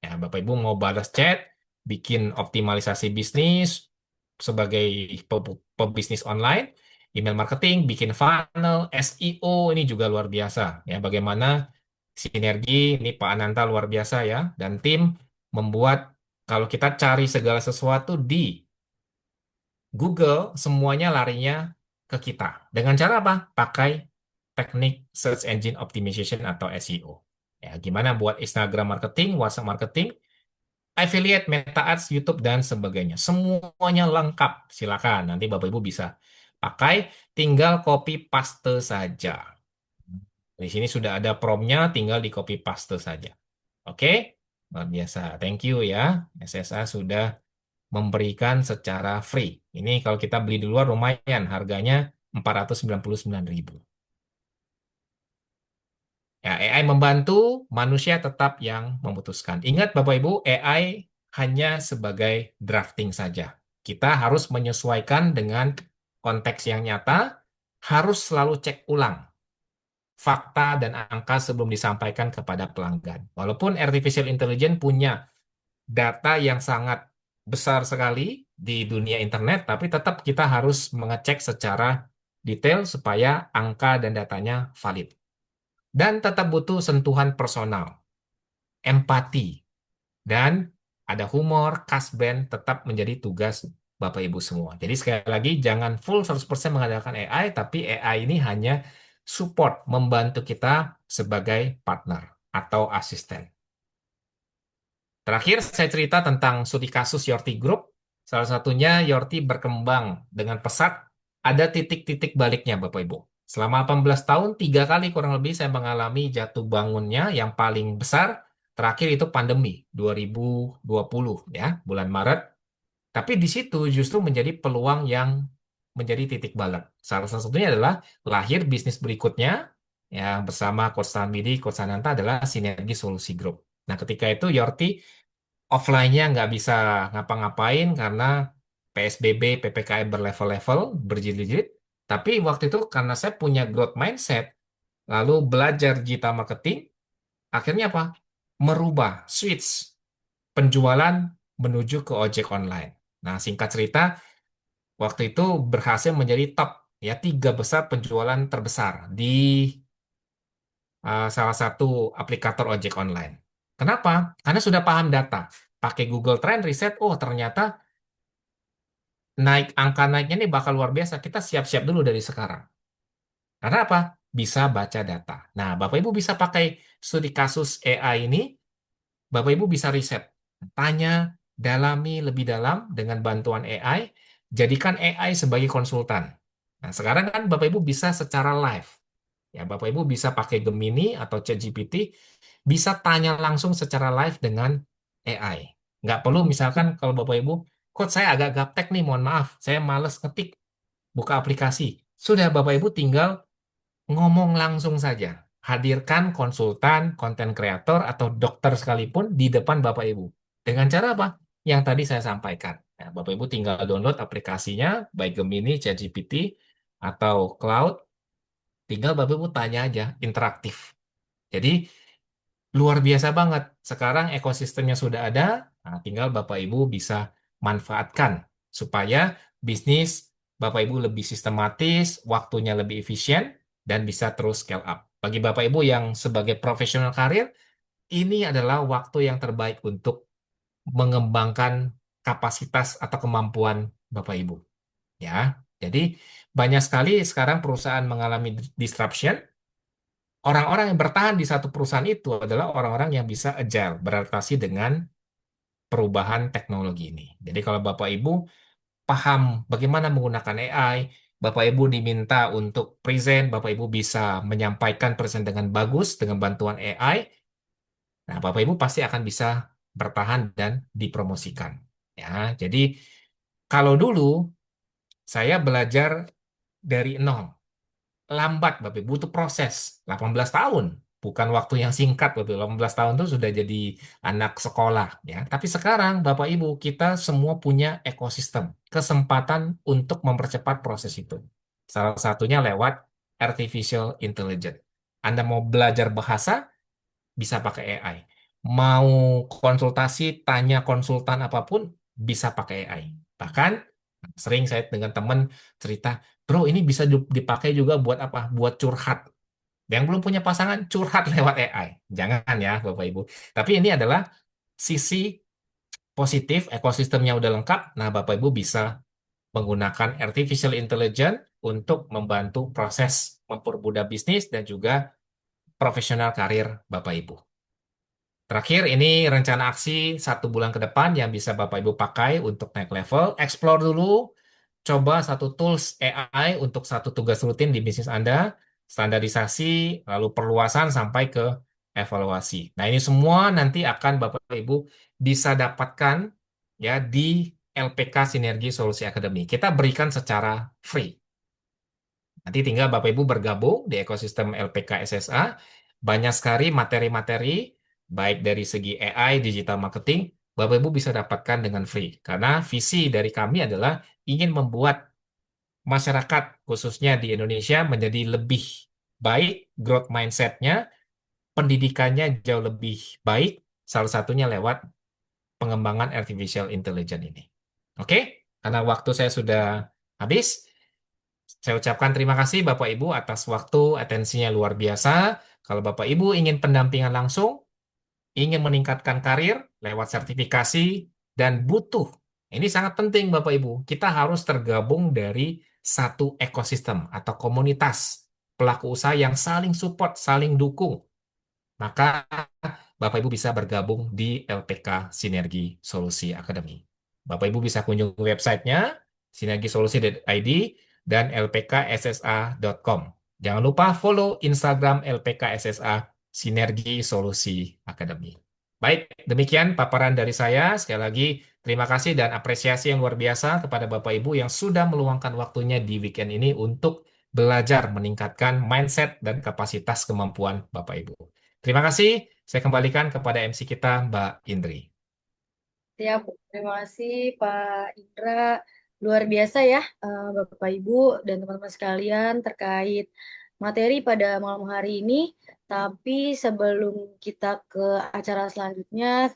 Ya, Bapak Ibu mau balas chat, bikin optimalisasi bisnis sebagai pebisnis online, email marketing, bikin funnel, SEO ini juga luar biasa. Ya, bagaimana sinergi ini Pak Ananta luar biasa ya dan tim membuat kalau kita cari segala sesuatu di Google, semuanya larinya ke kita. Dengan cara apa? Pakai teknik Search Engine Optimization atau SEO. Ya, gimana buat Instagram marketing, WhatsApp marketing, affiliate, Meta Ads, YouTube, dan sebagainya. Semuanya lengkap. Silakan, nanti Bapak Ibu bisa pakai, tinggal copy paste saja. Di sini sudah ada promnya, tinggal di copy paste saja. Oke? Luar biasa. Thank you ya. SSA sudah memberikan secara free. Ini kalau kita beli di luar lumayan, harganya 499.000. Ya, AI membantu, manusia tetap yang memutuskan. Ingat Bapak Ibu, AI hanya sebagai drafting saja. Kita harus menyesuaikan dengan konteks yang nyata, harus selalu cek ulang fakta dan angka sebelum disampaikan kepada pelanggan. Walaupun artificial intelligence punya data yang sangat besar sekali di dunia internet, tapi tetap kita harus mengecek secara detail supaya angka dan datanya valid. Dan tetap butuh sentuhan personal, empati, dan ada humor, khas brand tetap menjadi tugas Bapak Ibu semua. Jadi sekali lagi jangan full 100% mengandalkan AI, tapi AI ini hanya support, membantu kita sebagai partner atau asisten. Terakhir, saya cerita tentang studi kasus Yorti Group. Salah satunya Yorti berkembang dengan pesat, ada titik-titik baliknya Bapak Ibu. Selama 18 tahun, 3 kali kurang lebih saya mengalami jatuh bangunnya yang paling besar. Terakhir itu pandemi 2020 ya, bulan Maret. Tapi di situ justru menjadi peluang yang menjadi titik balik. Salah satunya adalah lahir bisnis berikutnya yang bersama Coach Tanbidi, Coach Sananta adalah Sinergi Solusi Group. Nah, ketika itu Yorti offline-nya nggak bisa ngapa-ngapain karena PSBB, PPKM berlevel-level, berjilid-jilid. Tapi waktu itu karena saya punya growth mindset, lalu belajar digital marketing, akhirnya apa? Merubah, switch penjualan menuju ke ojek online. Nah, singkat cerita, waktu itu berhasil menjadi top, ya 3 besar penjualan terbesar di salah satu aplikator ojek online. Kenapa? Karena sudah paham data. Pakai Google Trend riset, oh ternyata angka naiknya ini bakal luar biasa. Kita siap-siap dulu dari sekarang. Karena apa? Bisa baca data. Nah, Bapak Ibu bisa pakai studi kasus AI ini, Bapak Ibu bisa riset. Tanya, dalami lebih dalam dengan bantuan AI, jadikan AI sebagai konsultan. Nah, sekarang kan Bapak Ibu bisa secara live. Ya, Bapak Ibu bisa pakai Gemini atau ChatGPT, bisa tanya langsung secara live dengan AI. Nggak perlu misalkan kalau Bapak Ibu, kok saya agak gaptek nih, mohon maaf, saya males ngetik, buka aplikasi. Sudah Bapak Ibu tinggal ngomong langsung saja. Hadirkan konsultan, konten kreator, atau dokter sekalipun di depan Bapak Ibu. Dengan cara apa? Yang tadi saya sampaikan. Nah, Bapak Ibu tinggal download aplikasinya, baik Gemini, ChatGPT, atau Cloud. Tinggal Bapak Ibu tanya aja, interaktif. Jadi luar biasa banget. Sekarang ekosistemnya sudah ada, nah, tinggal Bapak Ibu bisa manfaatkan supaya bisnis Bapak Ibu lebih sistematis, waktunya lebih efisien, dan bisa terus scale up. Bagi Bapak Ibu yang sebagai profesional karir, ini adalah waktu yang terbaik untuk mengembangkan kapasitas atau kemampuan Bapak Ibu. Ya, jadi banyak sekali sekarang perusahaan mengalami disruption. Orang-orang yang bertahan di satu perusahaan itu adalah orang-orang yang bisa agile, beradaptasi dengan perubahan teknologi ini. Jadi kalau Bapak Ibu paham bagaimana menggunakan AI, Bapak Ibu diminta untuk present, Bapak Ibu bisa menyampaikan present dengan bagus dengan bantuan AI, nah Bapak Ibu pasti akan bisa bertahan dan dipromosikan. Ya, jadi kalau dulu saya belajar dari nol, lambat Bapak Ibu, butuh proses 18 tahun, bukan waktu yang singkat Bapak Ibu. 18 tahun itu sudah jadi anak sekolah ya. Tapi sekarang Bapak Ibu kita semua punya ekosistem, kesempatan untuk mempercepat proses itu. Salah satunya lewat artificial intelligence. Anda mau belajar bahasa bisa pakai AI. Mau konsultasi, tanya konsultan apapun bisa pakai AI. Bahkan sering saya dengan teman cerita, bro ini bisa dipakai juga buat apa? Buat curhat. Yang belum punya pasangan, curhat lewat AI. Jangan ya Bapak Ibu. Tapi ini adalah sisi positif, ekosistemnya udah lengkap. Nah Bapak Ibu bisa menggunakan artificial intelligence untuk membantu proses mempermudah bisnis dan juga profesional karir Bapak Ibu. Terakhir, ini rencana aksi 1 bulan ke depan yang bisa Bapak Ibu pakai untuk naik level. Explore dulu, coba satu tools AI untuk satu tugas rutin di bisnis Anda, standarisasi, lalu perluasan sampai ke evaluasi. Nah, ini semua nanti akan Bapak Ibu bisa dapatkan ya di LPK Sinergi Solusi Academy. Kita berikan secara free. Nanti tinggal Bapak Ibu bergabung di ekosistem LPK SSA. Banyak sekali materi-materi, baik dari segi AI, digital marketing, Bapak Ibu bisa dapatkan dengan free. Karena visi dari kami adalah ingin membuat masyarakat, khususnya di Indonesia, menjadi lebih baik, growth mindset-nya, pendidikannya jauh lebih baik, salah satunya lewat pengembangan artificial intelligence ini. Oke? Karena waktu saya sudah habis, saya ucapkan terima kasih Bapak Ibu atas waktu, atensinya luar biasa. Kalau Bapak Ibu ingin pendampingan langsung, ingin meningkatkan karir lewat sertifikasi, dan butuh, ini sangat penting Bapak Ibu, kita harus tergabung dari satu ekosistem atau komunitas pelaku usaha yang saling support, saling dukung. Maka Bapak Ibu bisa bergabung di LPK Sinergi Solusi Academy. Bapak Ibu bisa kunjungi websitenya sinergisolusi.id dan lpkssa.com. Jangan lupa follow Instagram LPKSSA Sinergi Solusi Academy. Baik, demikian paparan dari saya. Sekali lagi, terima kasih dan apresiasi yang luar biasa kepada Bapak Ibu yang sudah meluangkan waktunya di weekend ini untuk belajar meningkatkan mindset dan kapasitas kemampuan Bapak Ibu. Terima kasih. Saya kembalikan kepada MC kita, Mbak Indri. Siap, terima kasih Pak Indra. Luar biasa ya, Bapak Ibu dan teman-teman sekalian terkait materi pada malam hari ini. Tapi sebelum kita ke acara selanjutnya,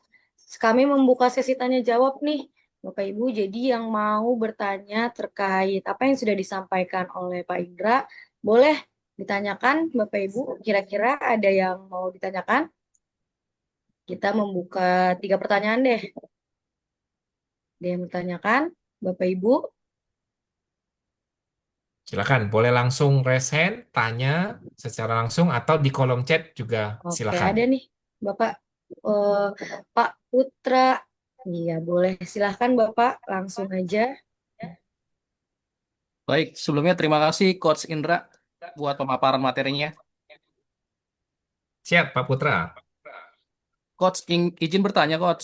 kami membuka sesi tanya jawab nih, Bapak Ibu. Jadi yang mau bertanya terkait apa yang sudah disampaikan oleh Pak Indra, boleh ditanyakan, Bapak Ibu? Kira-kira ada yang mau ditanyakan? Kita membuka 3 pertanyaan deh. Ada yang bertanyakan, Bapak Ibu? Silakan, boleh langsung raise hand, tanya secara langsung atau di kolom chat juga Oke, silakan. ada nih, Bapak eh, Pak Putra. Iya, boleh. Silahkan Bapak, langsung aja. Baik, sebelumnya terima kasih Coach Indra buat pemaparan materinya. Siap, Pak Putra. Coach, izin bertanya, Coach.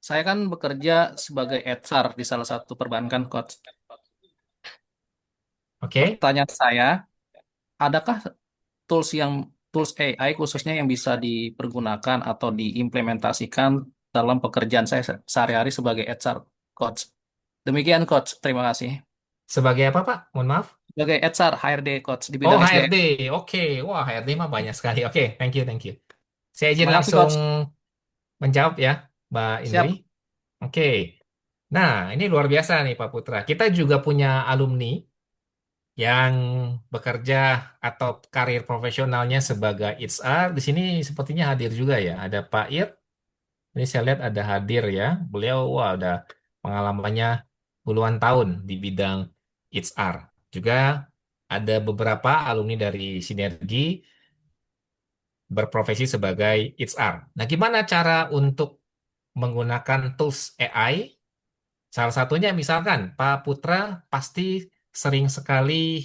Saya kan bekerja sebagai HR di salah satu perbankan, Coach. Oke, Pertanyaan saya, adakah tools AI khususnya yang bisa dipergunakan atau diimplementasikan dalam pekerjaan saya sehari-hari sebagai HR, Coach? Demikian, Coach. Terima kasih. sebagai apa, Pak? Mohon maaf. Sebagai HR, HRD, Coach, di Oh, bidang SDM. HRD. Oke, wah HRD mah banyak sekali. Oke, thank you, thank you. Saya izin Terima kasih, langsung Coach. menjawab ya, Mbak Indri. Siap. Oke. Nah, ini luar biasa nih Pak Putra. Kita juga punya alumni yang bekerja atau karir profesionalnya sebagai HR. Di sini sepertinya hadir juga ya. Ada Pak Ir. Ini saya lihat ada hadir ya. Beliau wah udah pengalamannya puluhan tahun di bidang HR. Juga ada beberapa alumni dari Sinergi berprofesi sebagai HR. Nah, gimana cara untuk menggunakan tools AI? Salah satunya misalkan Pak Putra pasti sering sekali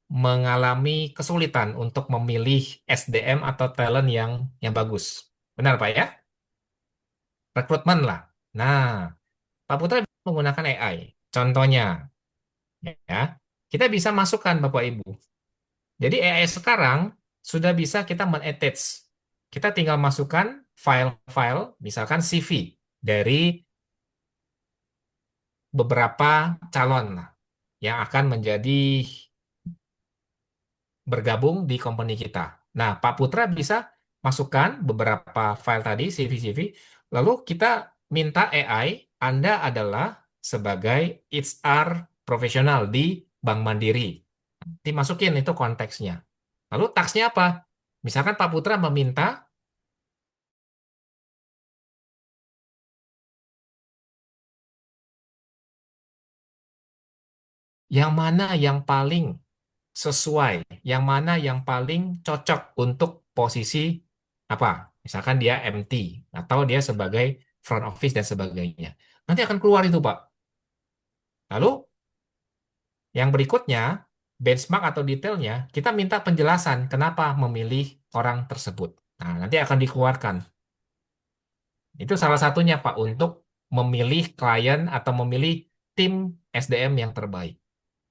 mengalami kesulitan untuk memilih SDM atau talent yang bagus. Benar, Pak ya? Rekrutmen lah. Nah, Pak Putra bisa menggunakan AI. Contohnya, ya, kita bisa masukkan Bapak Ibu. Jadi AI sekarang sudah bisa kita men-attach. Kita tinggal masukkan file-file, misalkan CV dari beberapa calon lah yang akan menjadi bergabung di company kita. Nah, Pak Putra bisa masukkan beberapa file tadi, CV-CV, lalu kita minta AI, Anda adalah sebagai HR profesional di Bank Mandiri. Dimasukin itu konteksnya. Lalu taksnya apa? Misalkan Pak Putra meminta yang mana yang paling sesuai, yang mana yang paling cocok untuk posisi apa? Misalkan dia MT atau dia sebagai front office dan sebagainya. Nanti akan keluar itu, Pak. Lalu yang berikutnya, benchmark atau detailnya, kita minta penjelasan kenapa memilih orang tersebut. Nah, nanti akan dikeluarkan. Itu salah satunya, Pak, untuk memilih klien atau memilih tim SDM yang terbaik.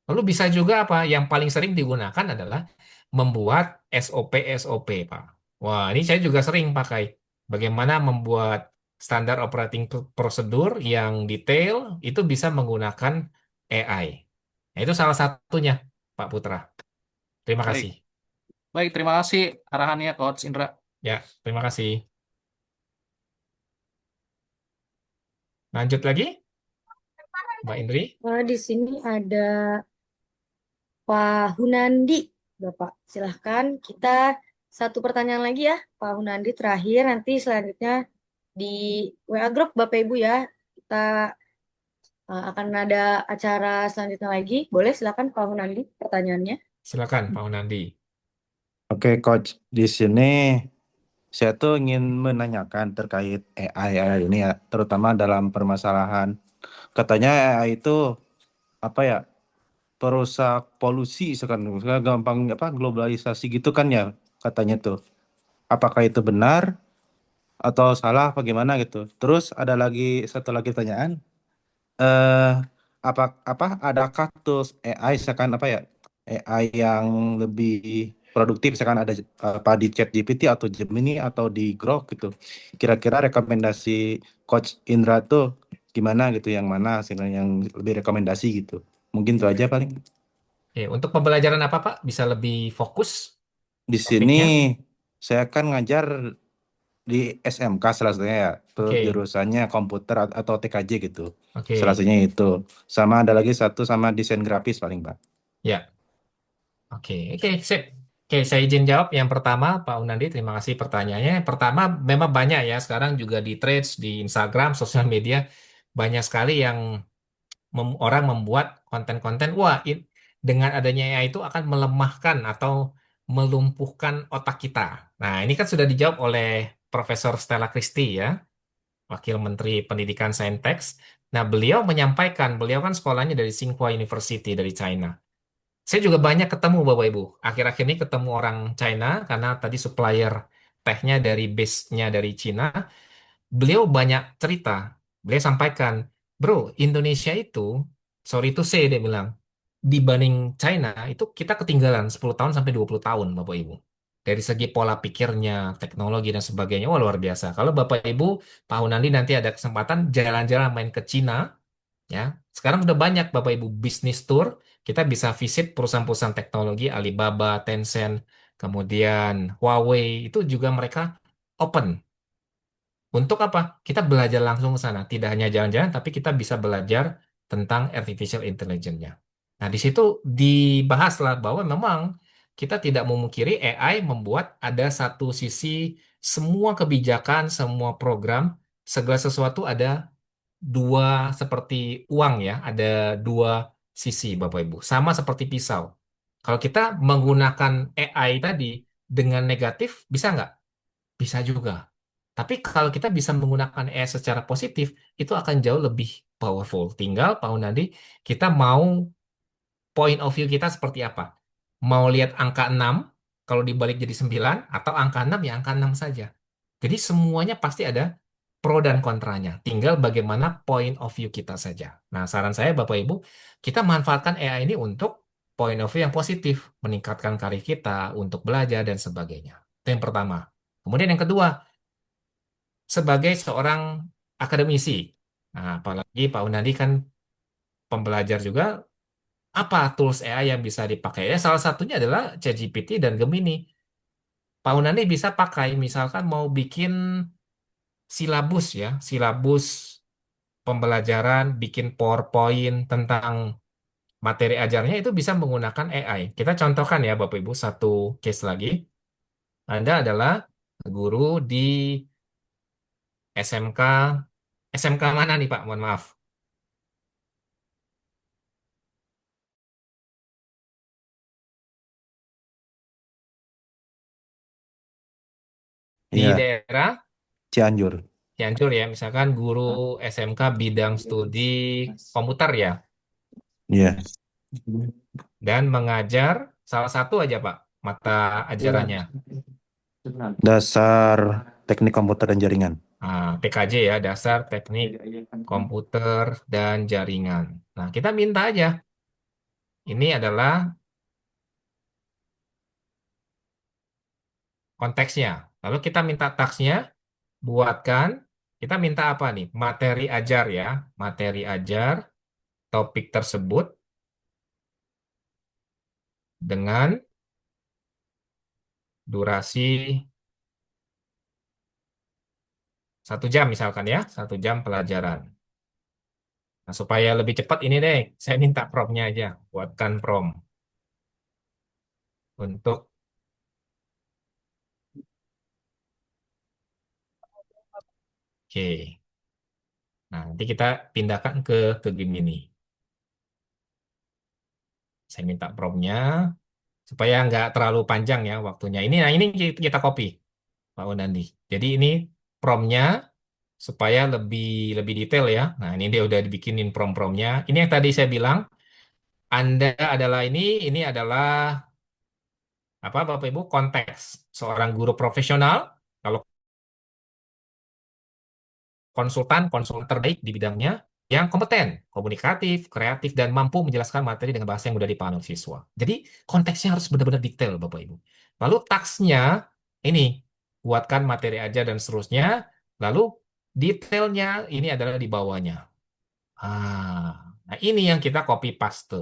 Lalu bisa juga apa? Yang paling sering digunakan adalah membuat SOP-SOP, Pak. Wah, ini saya juga sering pakai. Bagaimana membuat standar operating prosedur yang detail itu bisa menggunakan AI. Nah, itu salah satunya, Pak Putra. Terima Baik. kasih. Baik, terima kasih arahannya, Coach Indra. Ya, terima kasih. Lanjut lagi, Mbak Indri. Di sini ada Pak Hunandi, Bapak. Silahkan kita satu pertanyaan lagi ya, Pak Hunandi terakhir. Nanti selanjutnya di WA Group Bapak Ibu ya. Kita akan ada acara selanjutnya lagi. Boleh silakan Pak Hunandi pertanyaannya. Silakan, Pak Nandi. Oke, Coach. Di sini saya tuh ingin menanyakan terkait AI ini ya, terutama dalam permasalahan. Katanya AI itu apa ya? Perusak polusi sekarang gampang apa globalisasi gitu kan ya katanya tuh. Apakah itu benar atau salah apa gimana gitu. Terus ada lagi satu lagi pertanyaan. eh apa adakah tools AI misalkan apa ya AI yang lebih produktif misalkan ada apa di ChatGPT atau Gemini atau di Grok gitu. Kira-kira rekomendasi Coach Indra tuh gimana gitu yang mana hasilnya yang lebih rekomendasi gitu. Mungkin itu aja paling. Oke, untuk pembelajaran apa, Pak? Bisa lebih fokus Di sini topiknya? saya kan ngajar di SMK salah satunya ya. Tuh Oke, jurusannya komputer atau TKJ gitu. Salah oke. satunya itu. Sama ada lagi satu sama desain grafis paling Pak. Ya, oke. Oke, sip. Oke, saya izin jawab. Yang pertama, Pak Unandi, terima kasih pertanyaannya. Yang pertama, memang banyak ya. Sekarang juga di Threads, di Instagram, sosial media, banyak sekali yang orang membuat konten-konten. Wah, dengan adanya AI itu akan melemahkan atau melumpuhkan otak kita. Nah, ini kan sudah dijawab oleh Profesor Stella Christie ya, Wakil Menteri Pendidikan Saintek. Nah, beliau menyampaikan, beliau kan sekolahnya dari Tsinghua University dari China. Saya juga banyak ketemu Bapak Ibu. Akhir-akhir ini ketemu orang China karena tadi supplier tehnya dari base-nya dari Cina. Beliau banyak cerita. Beliau sampaikan, bro, Indonesia itu, sorry to say, dia bilang, dibanding China, itu kita ketinggalan 10 tahun sampai 20 tahun, Bapak Ibu. Dari segi pola pikirnya, teknologi, dan sebagainya, wah luar biasa. Kalau Bapak Ibu, tahun nanti ada kesempatan jalan-jalan main ke Cina, ya. Sekarang udah banyak Bapak Ibu bisnis tour, kita bisa visit perusahaan-perusahaan teknologi, Alibaba, Tencent, kemudian Huawei, itu juga mereka open untuk apa? Kita belajar langsung ke sana. Tidak hanya jalan-jalan, tapi kita bisa belajar tentang artificial intelligence-nya. Nah, di situ dibahaslah bahwa memang kita tidak memungkiri AI membuat ada satu sisi semua kebijakan, semua program, segala sesuatu ada dua seperti uang ya, ada dua sisi Bapak Ibu. Sama seperti pisau. Kalau kita menggunakan AI tadi dengan negatif, bisa nggak? Bisa juga. Tapi kalau kita bisa menggunakan AI secara positif, itu akan jauh lebih powerful. Tinggal Pak Nadi, kita mau point of view kita seperti apa? Mau lihat angka 6, kalau dibalik jadi 9, atau angka 6 ya angka 6 saja. Jadi semuanya pasti ada pro dan kontranya. Tinggal bagaimana point of view kita saja. Nah, saran saya Bapak Ibu, kita manfaatkan AI ini untuk point of view yang positif, meningkatkan karir kita, untuk belajar dan sebagainya. Itu yang pertama. Kemudian yang kedua, sebagai seorang akademisi. Nah, apalagi Pak Unadi kan pembelajar juga, apa tools AI yang bisa dipakai? Ya, salah satunya adalah ChatGPT dan Gemini. Pak Unadi bisa pakai, misalkan mau bikin silabus ya, silabus pembelajaran, bikin PowerPoint tentang materi ajarnya itu bisa menggunakan AI. Kita contohkan ya Bapak Ibu, satu case lagi. Anda adalah guru di SMK, SMK mana nih Pak? Mohon maaf. Di Iya, daerah Cianjur. Cianjur ya, misalkan guru SMK bidang studi komputer ya, Iya. dan mengajar salah satu aja Pak, mata ajarannya. Dasar teknik komputer dan jaringan. TKJ ya, dasar teknik komputer dan jaringan. Nah, kita minta aja, ini adalah konteksnya. Lalu kita minta taksnya, buatkan, kita minta apa nih? Materi ajar ya, materi ajar, topik tersebut dengan durasi 1 jam misalkan ya, 1 jam pelajaran. Nah, supaya lebih cepat ini deh, saya minta promptnya aja, buatkan prompt untuk, oke. Nah, nanti kita pindahkan ke Gemini. Saya minta promptnya supaya nggak terlalu panjang ya waktunya. Ini kita copy, Pak Unandi. Jadi ini promptnya supaya lebih lebih detail ya. Nah, ini dia udah dibikinin prompt-promptnya. Ini yang tadi saya bilang, Anda adalah ini adalah apa Bapak Ibu konteks seorang guru profesional. Kalau konsultan terbaik di bidangnya yang kompeten, komunikatif, kreatif, dan mampu menjelaskan materi dengan bahasa yang mudah dipahami oleh siswa. Jadi konteksnya harus benar-benar detail, Bapak Ibu. Lalu taksnya ini buatkan materi aja dan seterusnya. Lalu detailnya ini adalah di bawahnya. Nah ini yang kita copy paste,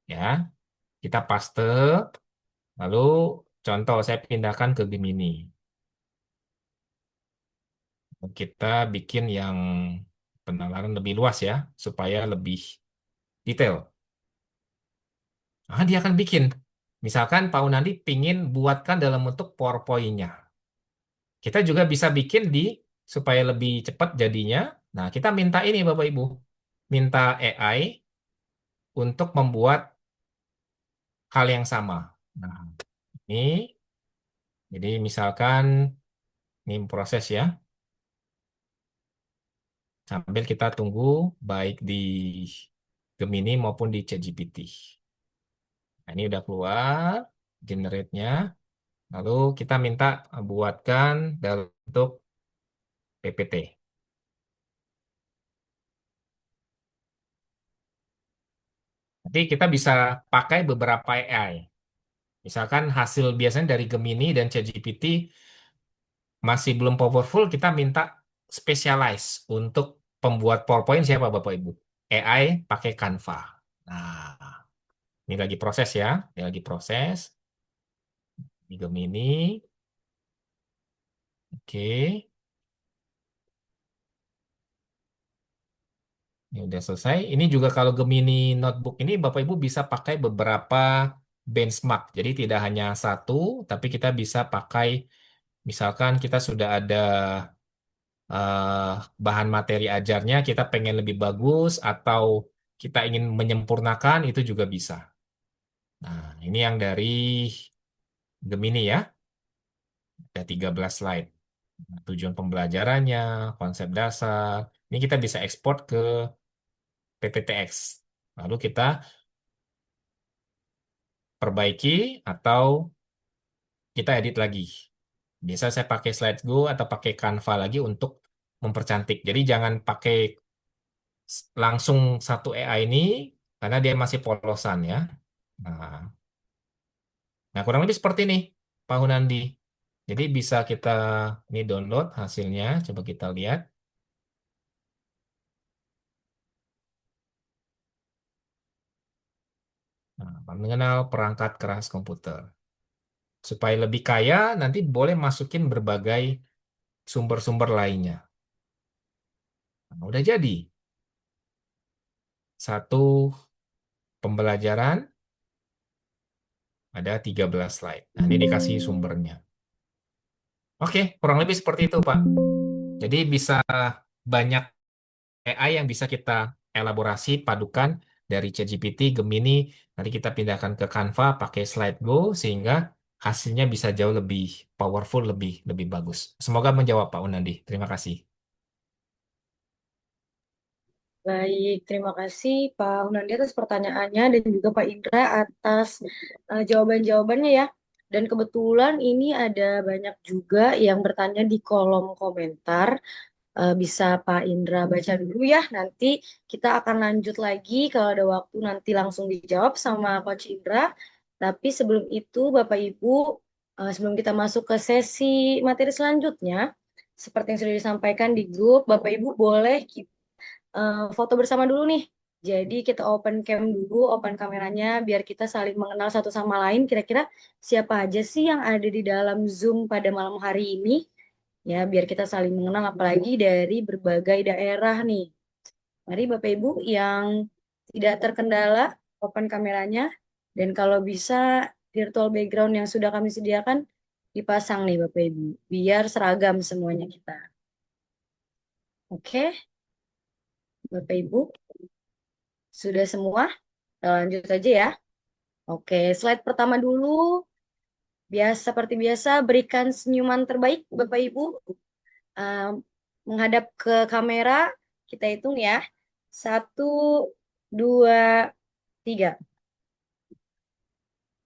ya. Kita paste, lalu contoh saya pindahkan ke Gemini. Kita bikin yang penalaran lebih luas ya, supaya lebih detail. Dia akan bikin. Misalkan Pak Unandi pingin buatkan dalam bentuk PowerPoint-nya. Kita juga bisa bikin supaya lebih cepat jadinya. Nah, kita minta ini Bapak Ibu. Minta AI untuk membuat hal yang sama. Nah, ini jadi misalkan ini proses ya. Sambil kita tunggu baik di Gemini maupun di ChatGPT. Nah, ini udah keluar generate-nya. Lalu kita minta buatkan dalam bentuk PPT. Nanti kita bisa pakai beberapa AI. Misalkan hasil biasanya dari Gemini dan ChatGPT masih belum powerful, kita minta specialize untuk pembuat PowerPoint siapa Bapak Ibu? AI pakai Canva. Nah, ini lagi proses ya. Ini lagi proses di Gemini. Oke, ini udah selesai. Ini juga kalau Gemini Notebook ini Bapak Ibu bisa pakai beberapa benchmark. Jadi tidak hanya satu, tapi kita bisa pakai misalkan kita sudah ada bahan materi ajarnya, kita pengen lebih bagus atau kita ingin menyempurnakan itu juga bisa. Nah, ini yang dari Gemini ya, ada 13 slide. Nah, tujuan pembelajarannya, konsep dasar. Ini kita bisa ekspor ke PPTX. Lalu kita perbaiki atau kita edit lagi. Biasa saya pakai Slidesgo atau pakai Canva lagi untuk mempercantik. Jadi jangan pakai langsung satu AI ini karena dia masih polosan ya. Nah, nah, kurang lebih seperti ini, Pak Hunandi. Jadi bisa kita ini download hasilnya, coba kita lihat. Nah, mengenal perangkat keras komputer. Supaya lebih kaya, nanti boleh masukin berbagai sumber-sumber lainnya. Nah, udah jadi. Satu pembelajaran, ada 13 slide. Nah, ini dikasih sumbernya. Oke, kurang lebih seperti itu, Pak. Jadi bisa banyak AI yang bisa kita elaborasi, padukan dari ChatGPT, Gemini, nanti kita pindahkan ke Canva pakai Slide Go sehingga hasilnya bisa jauh lebih powerful, lebih lebih bagus. Semoga menjawab Pak Unandi. Terima kasih. Baik, terima kasih Pak Hunandi atas pertanyaannya dan juga Pak Indra atas jawaban-jawabannya ya. Dan kebetulan ini ada banyak juga yang bertanya di kolom komentar. Bisa Pak Indra baca dulu ya. Nanti kita akan lanjut lagi kalau ada waktu nanti langsung dijawab sama Coach Indra. Tapi sebelum itu Bapak Ibu, sebelum kita masuk ke sesi materi selanjutnya, seperti yang sudah disampaikan di grup, Bapak Ibu boleh foto bersama dulu nih. Jadi kita open cam dulu, open kameranya biar kita saling mengenal satu sama lain. Kira-kira siapa aja sih yang ada di dalam Zoom pada malam hari ini? Ya, biar kita saling mengenal apalagi dari berbagai daerah nih. Mari Bapak Ibu yang tidak terkendala open kameranya dan kalau bisa virtual background yang sudah kami sediakan dipasang nih Bapak Ibu biar seragam semuanya kita. Oke, Bapak Ibu sudah semua? Kita lanjut aja ya. Oke, slide pertama dulu. Seperti biasa berikan senyuman terbaik Bapak Ibu. Um, menghadap ke kamera, kita hitung ya. 1, 2, 3.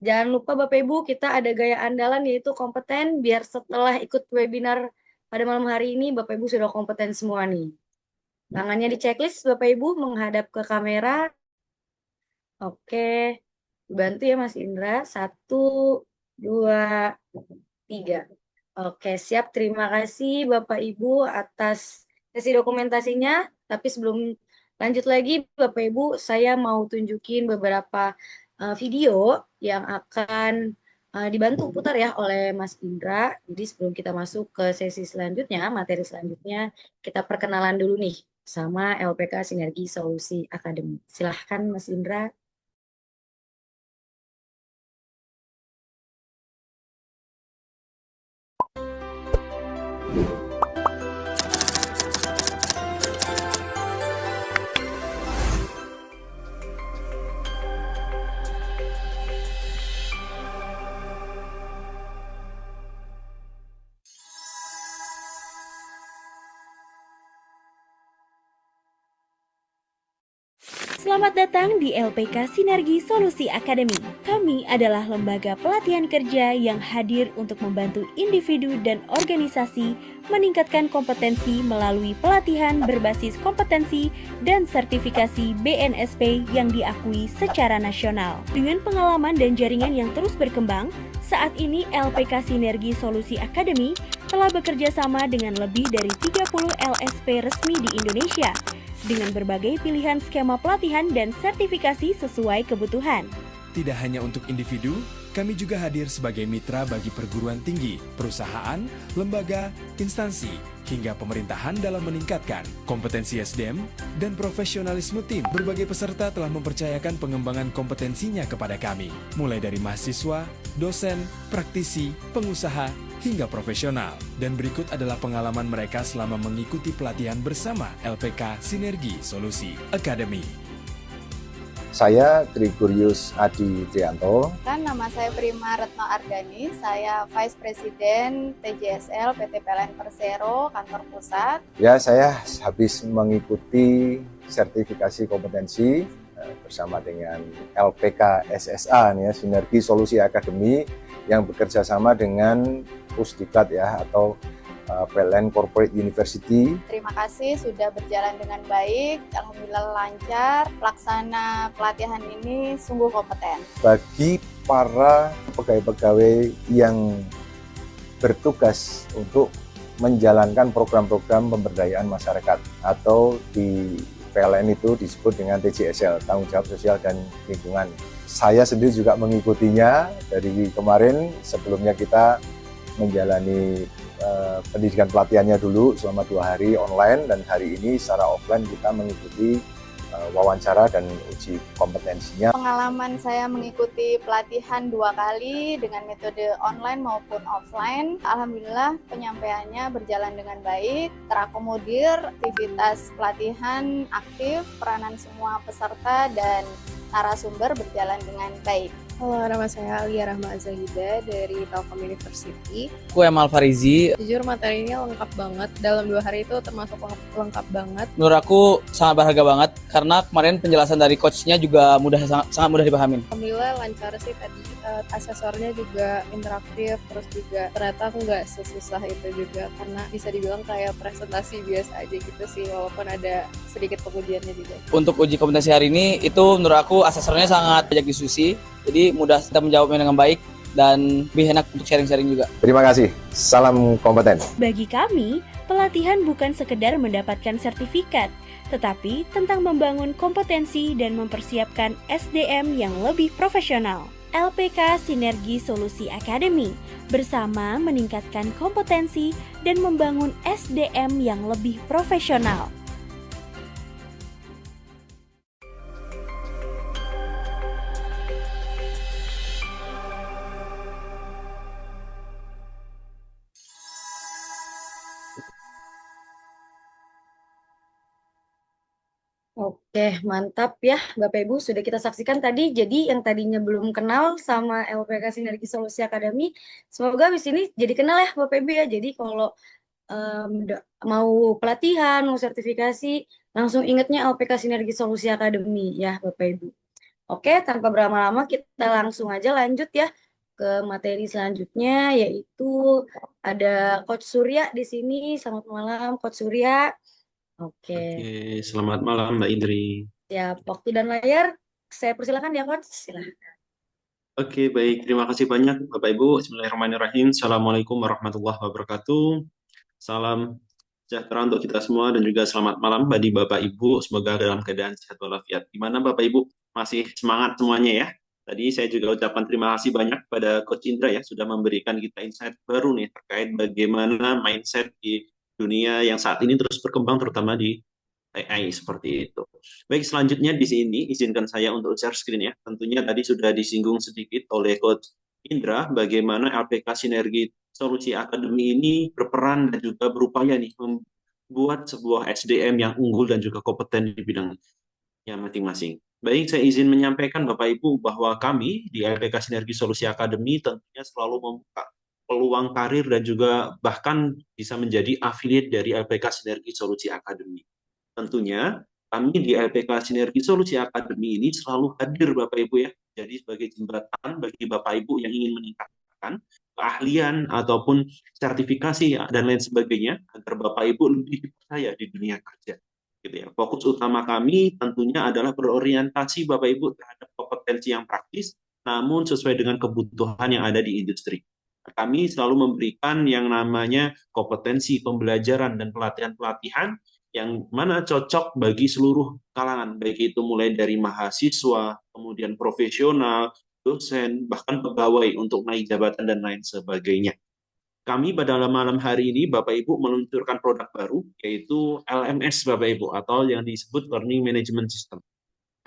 Jangan lupa Bapak Ibu, kita ada gaya andalan yaitu kompeten, biar setelah ikut webinar pada malam hari ini, Bapak Ibu sudah kompeten semua nih. Tangannya di checklist, Bapak Ibu menghadap ke kamera. Oke, bantu ya Mas Indra. 1, 2, 3. Oke, siap. Terima kasih Bapak Ibu atas sesi dokumentasinya. Tapi sebelum lanjut lagi, Bapak Ibu, saya mau tunjukin beberapa video yang akan dibantu putar ya oleh Mas Indra. Jadi sebelum kita masuk ke sesi selanjutnya, materi selanjutnya, kita perkenalan dulu nih sama LPK Sinergi Solusi Akademi. Silahkan Mas Indra. Selamat datang di LPK Sinergi Solusi Academy. Kami adalah lembaga pelatihan kerja yang hadir untuk membantu individu dan organisasi meningkatkan kompetensi melalui pelatihan berbasis kompetensi dan sertifikasi BNSP yang diakui secara nasional. Dengan pengalaman dan jaringan yang terus berkembang, saat ini LPK Sinergi Solusi Academy telah bekerja sama dengan lebih dari 30 LSP resmi di Indonesia dengan berbagai pilihan skema pelatihan dan sertifikasi sesuai kebutuhan. Tidak hanya untuk individu, kami juga hadir sebagai mitra bagi perguruan tinggi, perusahaan, lembaga, instansi, hingga pemerintahan dalam meningkatkan kompetensi SDM dan profesionalisme tim. Berbagai peserta telah mempercayakan pengembangan kompetensinya kepada kami, mulai dari mahasiswa, dosen, praktisi, pengusaha, hingga profesional. Dan berikut adalah pengalaman mereka selama mengikuti pelatihan bersama LPK Sinergi Solusi Academy. Saya Gregorius Adi Trianto. Nama saya Prima Retno Ardani, saya Vice President TJSL PT PLN Persero Kantor Pusat. Ya, saya habis mengikuti sertifikasi kompetensi bersama dengan LPK SSA nih ya, Sinergi Solusi Academy yang bekerja sama dengan Pusdiklat ya atau PLN Corporate University. Terima kasih sudah berjalan dengan baik, alhamdulillah lancar. Pelaksana pelatihan ini sungguh kompeten. Bagi para pegawai-pegawai yang bertugas untuk menjalankan program-program pemberdayaan masyarakat atau di PLN itu disebut dengan TJSL, Tanggung Jawab Sosial dan Lingkungan. Saya sendiri juga mengikutinya dari kemarin. Sebelumnya kita menjalani pendidikan pelatihannya dulu selama 2 hari online, dan hari ini secara offline kita mengikuti wawancara dan uji kompetensinya. Pengalaman saya mengikuti pelatihan 2 kali dengan metode online maupun offline. Alhamdulillah penyampaiannya berjalan dengan baik, terakomodir, aktivitas pelatihan aktif, peranan semua peserta dan narasumber berjalan dengan baik. Halo, nama saya Alia Rahma Azahida dari Telkom University. Aku Emal Farizi. Jujur materinya lengkap banget. Dalam 2 hari itu termasuk lengkap banget. Menurut aku sangat berharga banget karena kemarin penjelasan dari coachnya juga sangat mudah dipahamin. Alhamdulillah lancar sih tadi. Asesornya juga interaktif, terus juga ternyata nggak sesusah itu juga karena bisa dibilang kayak presentasi biasa aja gitu sih, walaupun ada sedikit pengujiannya juga. Untuk uji kompetensi hari ini itu menurut aku asesornya sangat banyak diskusi, jadi mudah kita menjawabnya dengan baik dan lebih enak untuk sharing-sharing juga. Terima kasih. Salam kompeten. Bagi kami, pelatihan bukan sekedar mendapatkan sertifikat, tetapi tentang membangun kompetensi dan mempersiapkan SDM yang lebih profesional. LPK Sinergi Solusi Academy bersama meningkatkan kompetensi dan membangun SDM yang lebih profesional. Oke, mantap ya Bapak Ibu, sudah kita saksikan tadi. Jadi yang tadinya belum kenal sama LPK Sinergi Solusi Academy, semoga habis ini jadi kenal ya Bapak Ibu ya. Jadi kalau mau pelatihan, mau sertifikasi, langsung ingatnya LPK Sinergi Solusi Academy ya Bapak Ibu. Oke, tanpa berlama-lama kita langsung aja lanjut ya ke materi selanjutnya, yaitu ada Coach Surya di sini. Selamat malam Coach Surya. Oke, Selamat malam Mbak Indri. ya waktu dan layar saya persilakan ya Coach. Silakan. Oke, baik. Terima kasih banyak Bapak Ibu. Bismillahirrahmanirrahim. Assalamualaikum warahmatullahi wabarakatuh. Salam sejahtera untuk kita semua dan juga selamat malam bagi Bapak Ibu. Semoga dalam keadaan sehat walafiat. Gimana Bapak Ibu? Masih semangat semuanya ya? Tadi saya juga ucapkan terima kasih banyak pada Coach Indra ya, sudah memberikan kita insight baru nih terkait bagaimana mindset di dunia yang saat ini terus berkembang, terutama di AI seperti itu. Baik, selanjutnya di sini izinkan saya untuk share screen ya. Tentunya tadi sudah disinggung sedikit oleh Coach Indra bagaimana LPK Sinergi Solusi Academy ini berperan dan juga berupaya nih membuat sebuah SDM yang unggul dan juga kompeten di bidangnya masing-masing. Baik, saya izin menyampaikan Bapak Ibu bahwa kami di LPK Sinergi Solusi Academy tentunya selalu membuka peluang karir dan juga bahkan bisa menjadi affiliate dari LPK Sinergi Solusi Academy. Tentunya kami di LPK Sinergi Solusi Academy ini selalu hadir Bapak Ibu ya. Jadi sebagai jembatan bagi Bapak Ibu yang ingin meningkatkan keahlian ataupun sertifikasi dan lain sebagainya agar Bapak Ibu lebih dipercaya di dunia kerja. Gitu ya. Fokus utama kami tentunya adalah berorientasi Bapak Ibu terhadap kompetensi yang praktis namun sesuai dengan kebutuhan yang ada di industri. Kami selalu memberikan yang namanya kompetensi pembelajaran dan pelatihan-pelatihan yang mana cocok bagi seluruh kalangan, baik itu mulai dari mahasiswa, kemudian profesional, dosen, bahkan pegawai untuk naik jabatan dan lain sebagainya. Kami pada malam hari ini, Bapak Ibu, meluncurkan produk baru, yaitu LMS, Bapak Ibu, atau yang disebut Learning Management System.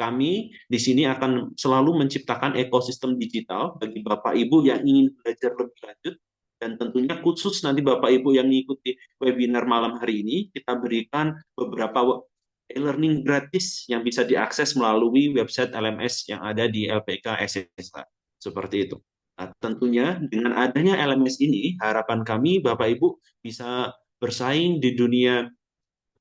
Kami di sini akan selalu menciptakan ekosistem digital bagi Bapak Ibu yang ingin belajar lebih lanjut, dan tentunya khusus nanti Bapak Ibu yang mengikuti webinar malam hari ini, kita berikan beberapa e-learning gratis yang bisa diakses melalui website LMS yang ada di LPK SSA. Seperti itu. Nah, tentunya dengan adanya LMS ini, harapan kami Bapak Ibu bisa bersaing di dunia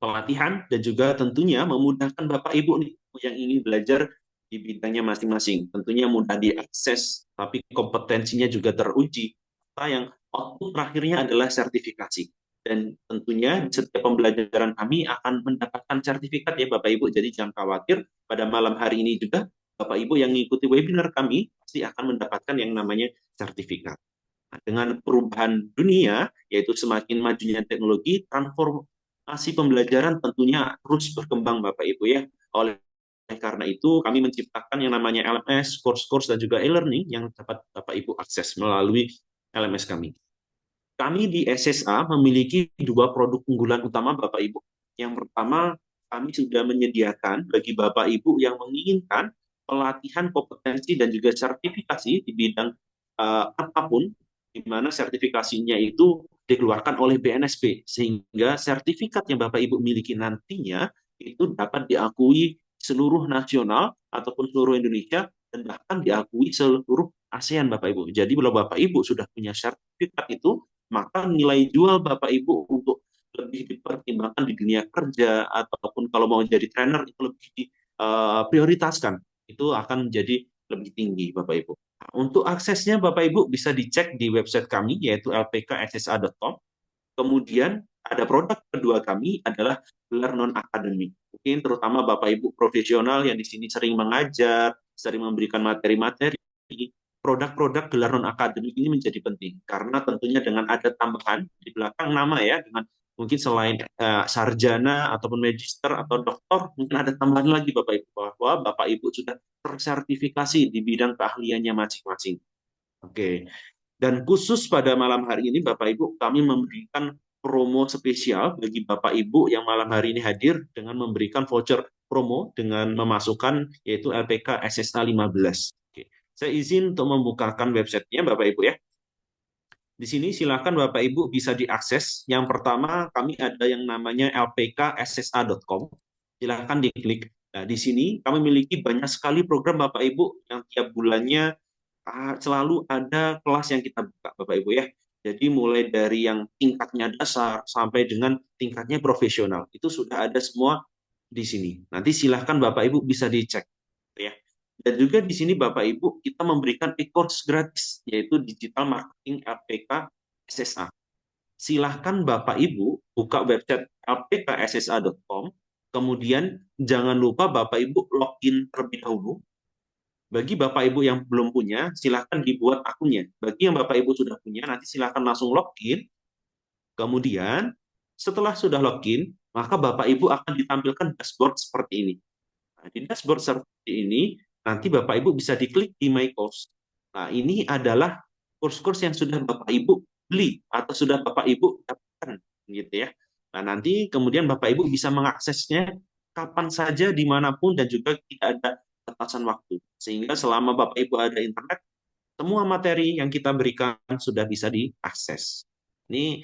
pelatihan dan juga tentunya memudahkan Bapak Ibu nih yang ingin belajar di bidangnya masing-masing. Tentunya mudah diakses, tapi kompetensinya juga teruji. Yang output terakhirnya adalah sertifikasi. Dan tentunya di setiap pembelajaran kami akan mendapatkan sertifikat ya Bapak Ibu. Jadi jangan khawatir, pada malam hari ini juga Bapak Ibu yang mengikuti webinar kami pasti akan mendapatkan yang namanya sertifikat. Nah, dengan perubahan dunia, yaitu semakin majunya teknologi, transformasi pembelajaran tentunya terus berkembang Bapak Ibu ya. Oleh karena itu kami menciptakan yang namanya LMS, course-course dan juga e-learning yang dapat Bapak Ibu akses melalui LMS kami. Kami di SSA memiliki dua produk unggulan utama Bapak Ibu. Yang pertama, kami sudah menyediakan bagi Bapak Ibu yang menginginkan pelatihan kompetensi dan juga sertifikasi di bidang apapun, di mana sertifikasinya itu dikeluarkan oleh BNSP, sehingga sertifikat yang Bapak Ibu miliki nantinya itu dapat diakui seluruh nasional ataupun seluruh Indonesia dan bahkan diakui seluruh ASEAN Bapak Ibu. Jadi kalau Bapak Ibu sudah punya sertifikat itu, maka nilai jual Bapak Ibu untuk lebih dipertimbangkan di dunia kerja ataupun kalau mau jadi trainer itu lebih diprioritaskan. Itu akan menjadi lebih tinggi Bapak Ibu. Nah, untuk aksesnya Bapak Ibu bisa dicek di website kami yaitu lpkssa.com. Kemudian ada produk kedua kami adalah Learnon Academy. Mungkin terutama Bapak Ibu profesional yang di sini sering mengajar, sering memberikan materi-materi, produk-produk Learnon Academy ini menjadi penting karena tentunya dengan ada tambahan di belakang nama ya, dengan mungkin selain sarjana ataupun magister atau doktor, mungkin ada tambahan lagi Bapak Ibu bahwa Bapak Ibu sudah tersertifikasi di bidang keahliannya masing-masing. Oke. Dan khusus pada malam hari ini Bapak Ibu kami memberikan promo spesial bagi Bapak Ibu yang malam hari ini hadir dengan memberikan voucher promo dengan memasukkan yaitu LPK SSA 15. Oke. Saya izin untuk membukakan websitenya Bapak Ibu ya. Di sini silakan Bapak Ibu bisa diakses. Yang pertama kami ada yang namanya lpkssa.com. Silakan diklik. Nah, di sini kami memiliki banyak sekali program Bapak Ibu yang tiap bulannya selalu ada kelas yang kita buka Bapak Ibu ya. Jadi mulai dari yang tingkatnya dasar sampai dengan tingkatnya profesional. Itu sudah ada semua di sini. Nanti silahkan Bapak Ibu bisa dicek ya. Dan juga di sini Bapak Ibu kita memberikan e-course gratis yaitu Digital Marketing LPK SSA. Silahkan Bapak Ibu buka website lpkssa.com. Kemudian jangan lupa Bapak Ibu login terlebih dahulu. Bagi Bapak Ibu yang belum punya, silahkan dibuat akunnya. Bagi yang Bapak Ibu sudah punya, nanti silahkan langsung login. Kemudian, setelah sudah login, maka Bapak Ibu akan ditampilkan dashboard seperti ini. Nah, di dashboard seperti ini, nanti Bapak Ibu bisa diklik di My Course. Nah, ini adalah course-course yang sudah Bapak Ibu beli atau sudah Bapak Ibu dapatkan, gitu ya. Nah, nanti kemudian Bapak Ibu bisa mengaksesnya kapan saja, dimanapun, dan juga tidak ada batasan waktu. Sehingga selama Bapak Ibu ada internet, semua materi yang kita berikan sudah bisa diakses. Ini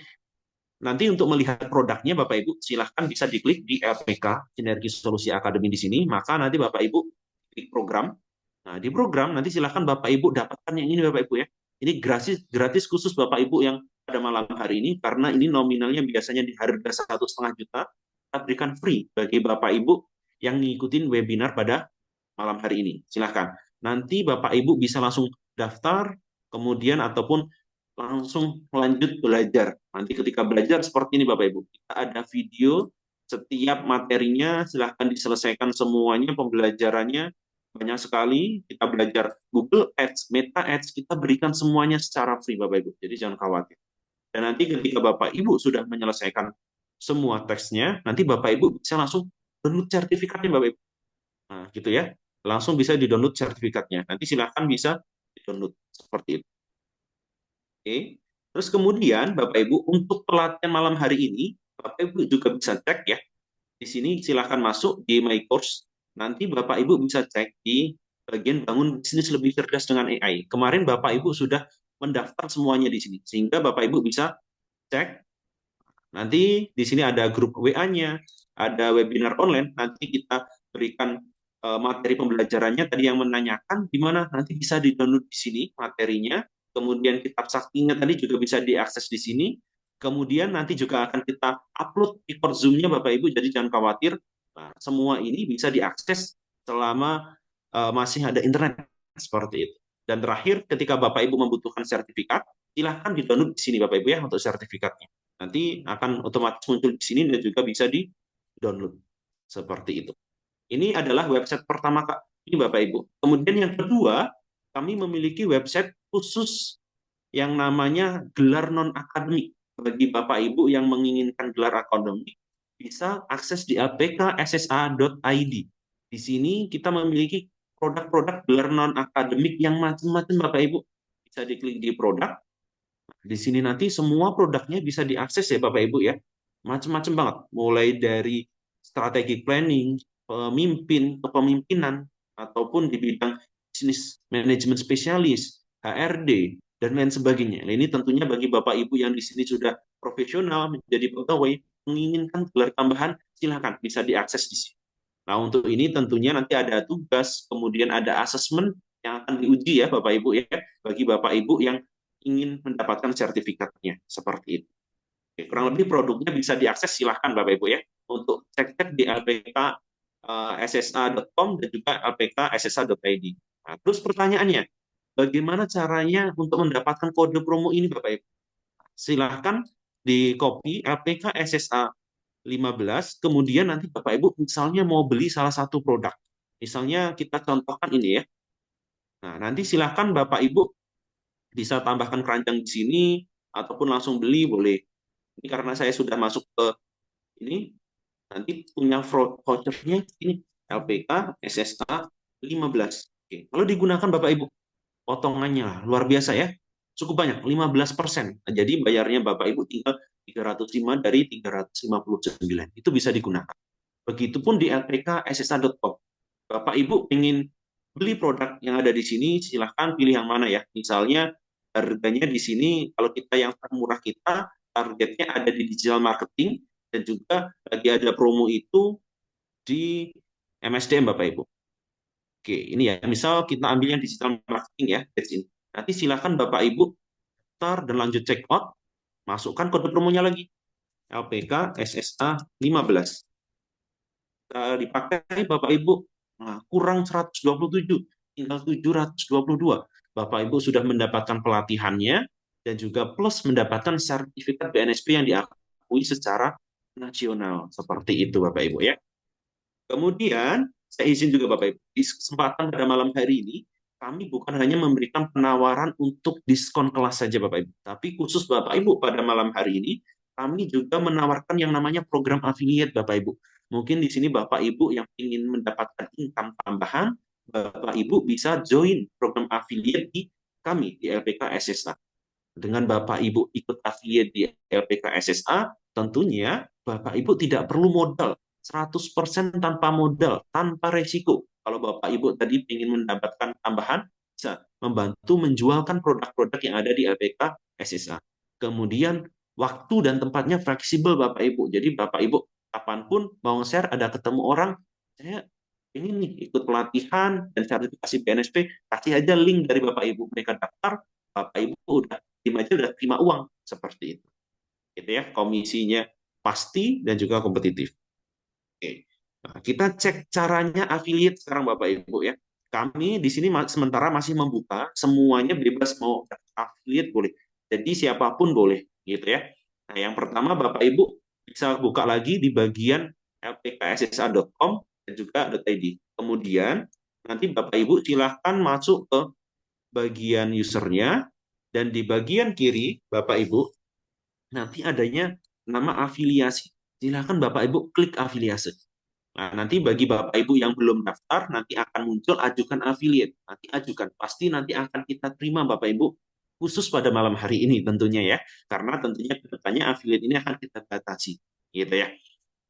nanti untuk melihat produknya Bapak Ibu silahkan bisa diklik di LPK Sinergi Solusi Academy di sini, maka nanti Bapak Ibu klik program. Nah, di program nanti silahkan Bapak Ibu dapatkan yang ini Bapak Ibu ya. Ini gratis khusus Bapak Ibu yang pada malam hari ini karena ini nominalnya biasanya di harga 1,5 juta, kita berikan free bagi Bapak Ibu yang ngikutin webinar pada malam hari ini. Silahkan. Nanti Bapak Ibu bisa langsung daftar, kemudian ataupun langsung lanjut belajar. Nanti ketika belajar seperti ini Bapak Ibu, kita ada video setiap materinya, silahkan diselesaikan semuanya pembelajarannya. Banyak sekali, kita belajar Google Ads, Meta Ads, kita berikan semuanya secara free Bapak Ibu, jadi jangan khawatir. Dan nanti ketika Bapak Ibu sudah menyelesaikan semua teksnya, nanti Bapak Ibu bisa langsung download sertifikatnya Bapak Ibu. Nah, gitu ya. Langsung bisa di-download sertifikatnya. Nanti silahkan bisa di-download seperti itu. Oke. Terus kemudian Bapak Ibu untuk pelatihan malam hari ini, Bapak Ibu juga bisa cek ya. Di sini silahkan masuk di My Course. Nanti Bapak Ibu bisa cek di bagian bangun bisnis lebih cerdas dengan AI. Kemarin Bapak Ibu sudah mendaftar semuanya di sini. Sehingga Bapak Ibu bisa cek. Nanti di sini ada grup WA-nya, ada webinar online. Nanti kita berikan materi pembelajarannya. Tadi yang menanyakan gimana, nanti bisa di-download di sini materinya. Kemudian kitab saktinya tadi juga bisa diakses di sini. Kemudian nanti juga akan kita upload record Zoom-nya Bapak Ibu, jadi jangan khawatir. Nah, semua ini bisa diakses selama masih ada internet seperti itu. Dan terakhir, ketika Bapak Ibu membutuhkan sertifikat, silahkan di-download di sini Bapak Ibu ya untuk sertifikatnya. Nanti akan otomatis muncul di sini dan juga bisa di-download seperti itu. Ini adalah website pertama Kak, ini Bapak Ibu. Kemudian yang kedua, kami memiliki website khusus yang namanya gelar non-akademik. Bagi Bapak Ibu yang menginginkan gelar akademik, bisa akses di apkssa.id. Di sini kita memiliki produk-produk gelar non-akademik yang macam-macam Bapak Ibu. Bisa diklik di produk. Di sini nanti semua produknya bisa diakses ya Bapak Ibu ya. Macam-macam banget. Mulai dari strategi planning, pemimpin, kepemimpinan, ataupun di bidang bisnis manajemen spesialis, HRD, dan lain sebagainya. Nah, ini tentunya bagi Bapak Ibu yang di sini sudah profesional, menjadi pegawai, menginginkan gelar tambahan, silakan bisa diakses di sini. Nah, untuk ini tentunya nanti ada tugas, kemudian ada asesmen yang akan diuji ya Bapak Ibu ya, bagi Bapak Ibu yang ingin mendapatkan sertifikatnya, seperti itu. Oke, kurang lebih produknya bisa diakses, silahkan Bapak Ibu ya, untuk cek-cek di lpkssa.com dan juga lpkssa.id. Nah, terus pertanyaannya, bagaimana caranya untuk mendapatkan kode promo ini Bapak Ibu? Silahkan di copy LPKSSA 15, kemudian nanti Bapak Ibu misalnya mau beli salah satu produk. Misalnya kita contohkan ini ya. Nah, nanti silahkan Bapak Ibu bisa tambahkan keranjang di sini, ataupun langsung beli boleh. Ini karena saya sudah masuk ke ini, nanti punya vouchernya ini LPK SSA 15. Oke. Kalau digunakan Bapak Ibu, potongannya luar biasa ya, cukup banyak, 15%. Nah, jadi bayarnya Bapak Ibu tinggal 305 dari 359. Itu bisa digunakan. Begitupun di lpkssa.com. Bapak Ibu ingin beli produk yang ada di sini, silahkan pilih yang mana ya. Misalnya harganya di sini, kalau kita yang termurah kita, targetnya ada di digital marketing, dan juga lagi ada promo itu di MSDM Bapak Ibu. Oke, ini ya, misal kita ambil yang digital marketing ya, nanti silakan Bapak Ibu daftar dan lanjut check out, masukkan kode promonya lagi, LPK SSA 15. Dipakai Bapak Ibu, nah, kurang 127, tinggal 722. Bapak Ibu sudah mendapatkan pelatihannya, dan juga plus mendapatkan sertifikat BNSP yang diakui secara nasional. Seperti itu Bapak Ibu ya. Kemudian, saya izin juga Bapak Ibu, di kesempatan pada malam hari ini, kami bukan hanya memberikan penawaran untuk diskon kelas saja Bapak Ibu, tapi khusus Bapak Ibu pada malam hari ini, kami juga menawarkan yang namanya program affiliate Bapak Ibu. Mungkin di sini Bapak Ibu yang ingin mendapatkan income tambahan, Bapak Ibu bisa join program affiliate di kami, di LPK SSA. Dengan Bapak Ibu ikut affiliate di LPK SSA, tentunya Bapak Ibu tidak perlu modal, 100% tanpa modal, tanpa resiko. Kalau Bapak Ibu tadi ingin mendapatkan tambahan, bisa membantu menjualkan produk-produk yang ada di LPK SSA. Kemudian waktu dan tempatnya fleksibel Bapak Ibu. Jadi Bapak Ibu kapanpun mau share, ada ketemu orang, saya ini nih ikut pelatihan dan sertifikasi BNSP, kasih aja link dari Bapak Ibu, mereka daftar, Bapak Ibu udah terima uang seperti itu. Gitu ya, komisinya pasti dan juga kompetitif. Oke. Nah, kita cek caranya affiliate sekarang Bapak Ibu ya. Kami di sini sementara masih membuka, semuanya bebas mau affiliate boleh. Jadi siapapun boleh gitu ya. Nah, yang pertama Bapak Ibu bisa buka lagi di bagian lpkssa.com dan juga .id. Kemudian nanti Bapak Ibu silahkan masuk ke bagian usernya dan di bagian kiri Bapak Ibu nanti adanya nama afiliasi. Silahkan Bapak Ibu klik afiliasi. Nah, nanti bagi Bapak Ibu yang belum daftar, nanti akan muncul ajukan affiliate. Nanti ajukan, pasti nanti akan kita terima Bapak Ibu, khusus pada malam hari ini tentunya ya. Karena tentunya kedepannya affiliate ini akan kita batasi. Gitu ya.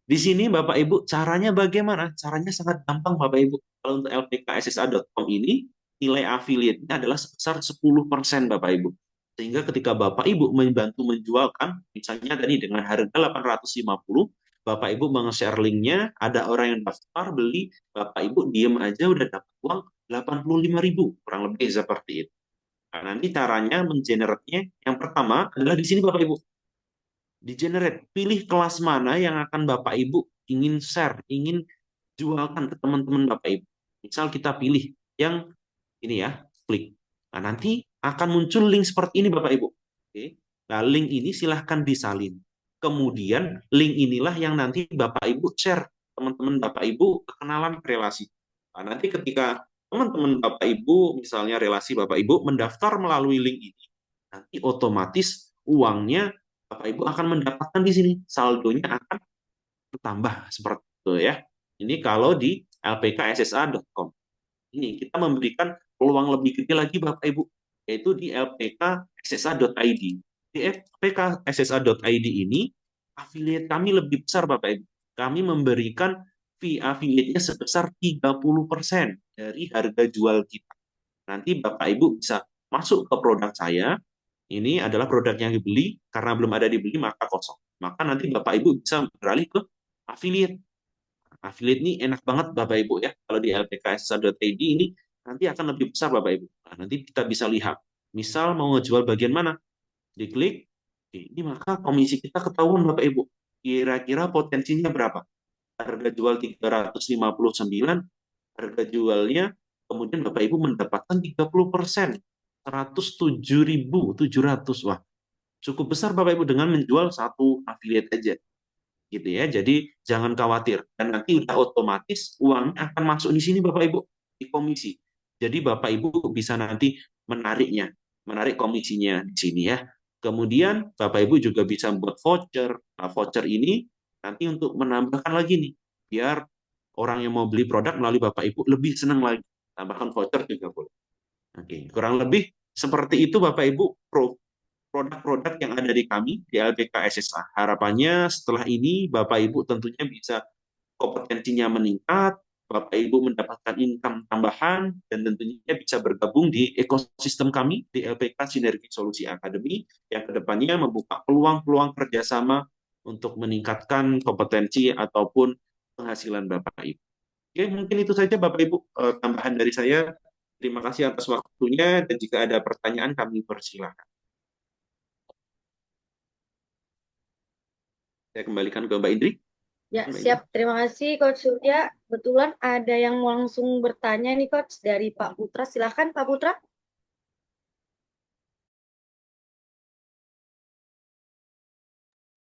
Di sini Bapak Ibu, caranya bagaimana? Caranya sangat gampang Bapak Ibu. Kalau untuk lpkssa.com ini, nilai affiliate-nya adalah sebesar 10% Bapak Ibu. Sehingga ketika Bapak Ibu membantu menjualkan, misalnya tadi dengan harga 850, Bapak Ibu meng-share link-nya, ada orang yang daftar beli, Bapak Ibu diem aja udah dapat uang 85.000, kurang lebih seperti itu. Nah, nanti caranya mengenerate-nya, yang pertama adalah di sini Bapak Ibu. Di generate, pilih kelas mana yang akan Bapak Ibu ingin share, ingin jualkan ke teman-teman Bapak Ibu. Misal kita pilih yang ini ya, klik. Nah, nanti akan muncul link seperti ini Bapak Ibu. Oke. Nah, link ini silahkan disalin. Kemudian link inilah yang nanti Bapak Ibu share teman-teman Bapak Ibu kenalan relasi. Nah, nanti ketika teman-teman Bapak Ibu, misalnya relasi Bapak Ibu mendaftar melalui link ini, nanti otomatis uangnya Bapak Ibu akan mendapatkan di sini, saldonya akan bertambah seperti itu ya. Ini kalau di lpkssa.com. Ini kita memberikan peluang lebih gede lagi Bapak Ibu, yaitu di lpkssa.id. Di lpkssa.id ini, affiliate kami lebih besar Bapak Ibu. Kami memberikan fee affiliate-nya sebesar 30% dari harga jual kita. Nanti Bapak Ibu bisa masuk ke produk saya, ini adalah produk yang dibeli, karena belum ada dibeli maka kosong. Maka nanti Bapak Ibu bisa beralih ke affiliate. Affiliate ini enak banget Bapak Ibu ya. Kalau di lpkssa.id ini nanti akan lebih besar Bapak Ibu. Nah, nanti kita bisa lihat. Misal mau ngejual bagian mana? Diklik, ini maka komisi kita ketahuan Bapak Ibu. Kira-kira potensinya berapa? Harga jual 359, harga jualnya kemudian Bapak Ibu mendapatkan 30%. 107.700. Wah, cukup besar Bapak Ibu dengan menjual satu affiliate aja. Gitu ya. Jadi jangan khawatir dan nanti udah otomatis uangnya akan masuk di sini Bapak Ibu di komisi. Jadi Bapak Ibu bisa nanti menarik komisinya di sini ya. Kemudian Bapak Ibu juga bisa buat voucher. Nah, voucher ini nanti untuk menambahkan lagi nih biar orang yang mau beli produk melalui Bapak Ibu lebih senang lagi. Tambahkan voucher juga boleh. Oke, kurang lebih seperti itu Bapak Ibu produk-produk yang ada di kami di LPK SSA. Harapannya setelah ini Bapak Ibu tentunya bisa kompetensinya meningkat, Bapak Ibu mendapatkan income tambahan, dan tentunya bisa bergabung di ekosistem kami di LPK Sinergi Solusi Academy yang kedepannya membuka peluang-peluang kerjasama untuk meningkatkan kompetensi ataupun penghasilan Bapak Ibu. Oke, mungkin itu saja Bapak Ibu tambahan dari saya. Terima kasih atas waktunya dan jika ada pertanyaan kami persilakan. Saya kembalikan ke Mbak Indri. Ya, siap. Terima kasih Coach Surya. Kebetulan ada yang mau langsung bertanya nih Coach dari Pak Putra. Silakan Pak Putra.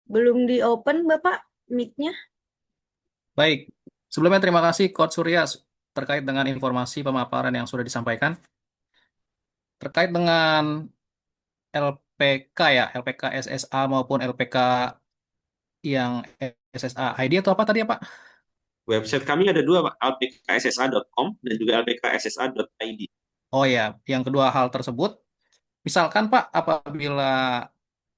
Belum di open Bapak mic-nya. Baik, sebelumnya terima kasih Coach Surya terkait dengan informasi pemaparan yang sudah disampaikan. Terkait dengan LPK ya, LPK SSA maupun LPK yang SSA ID atau apa tadi ya Pak? Website kami ada dua Pak, lpkssa.com dan juga lpkssa.id. Oh ya, yang kedua hal tersebut, misalkan Pak, apabila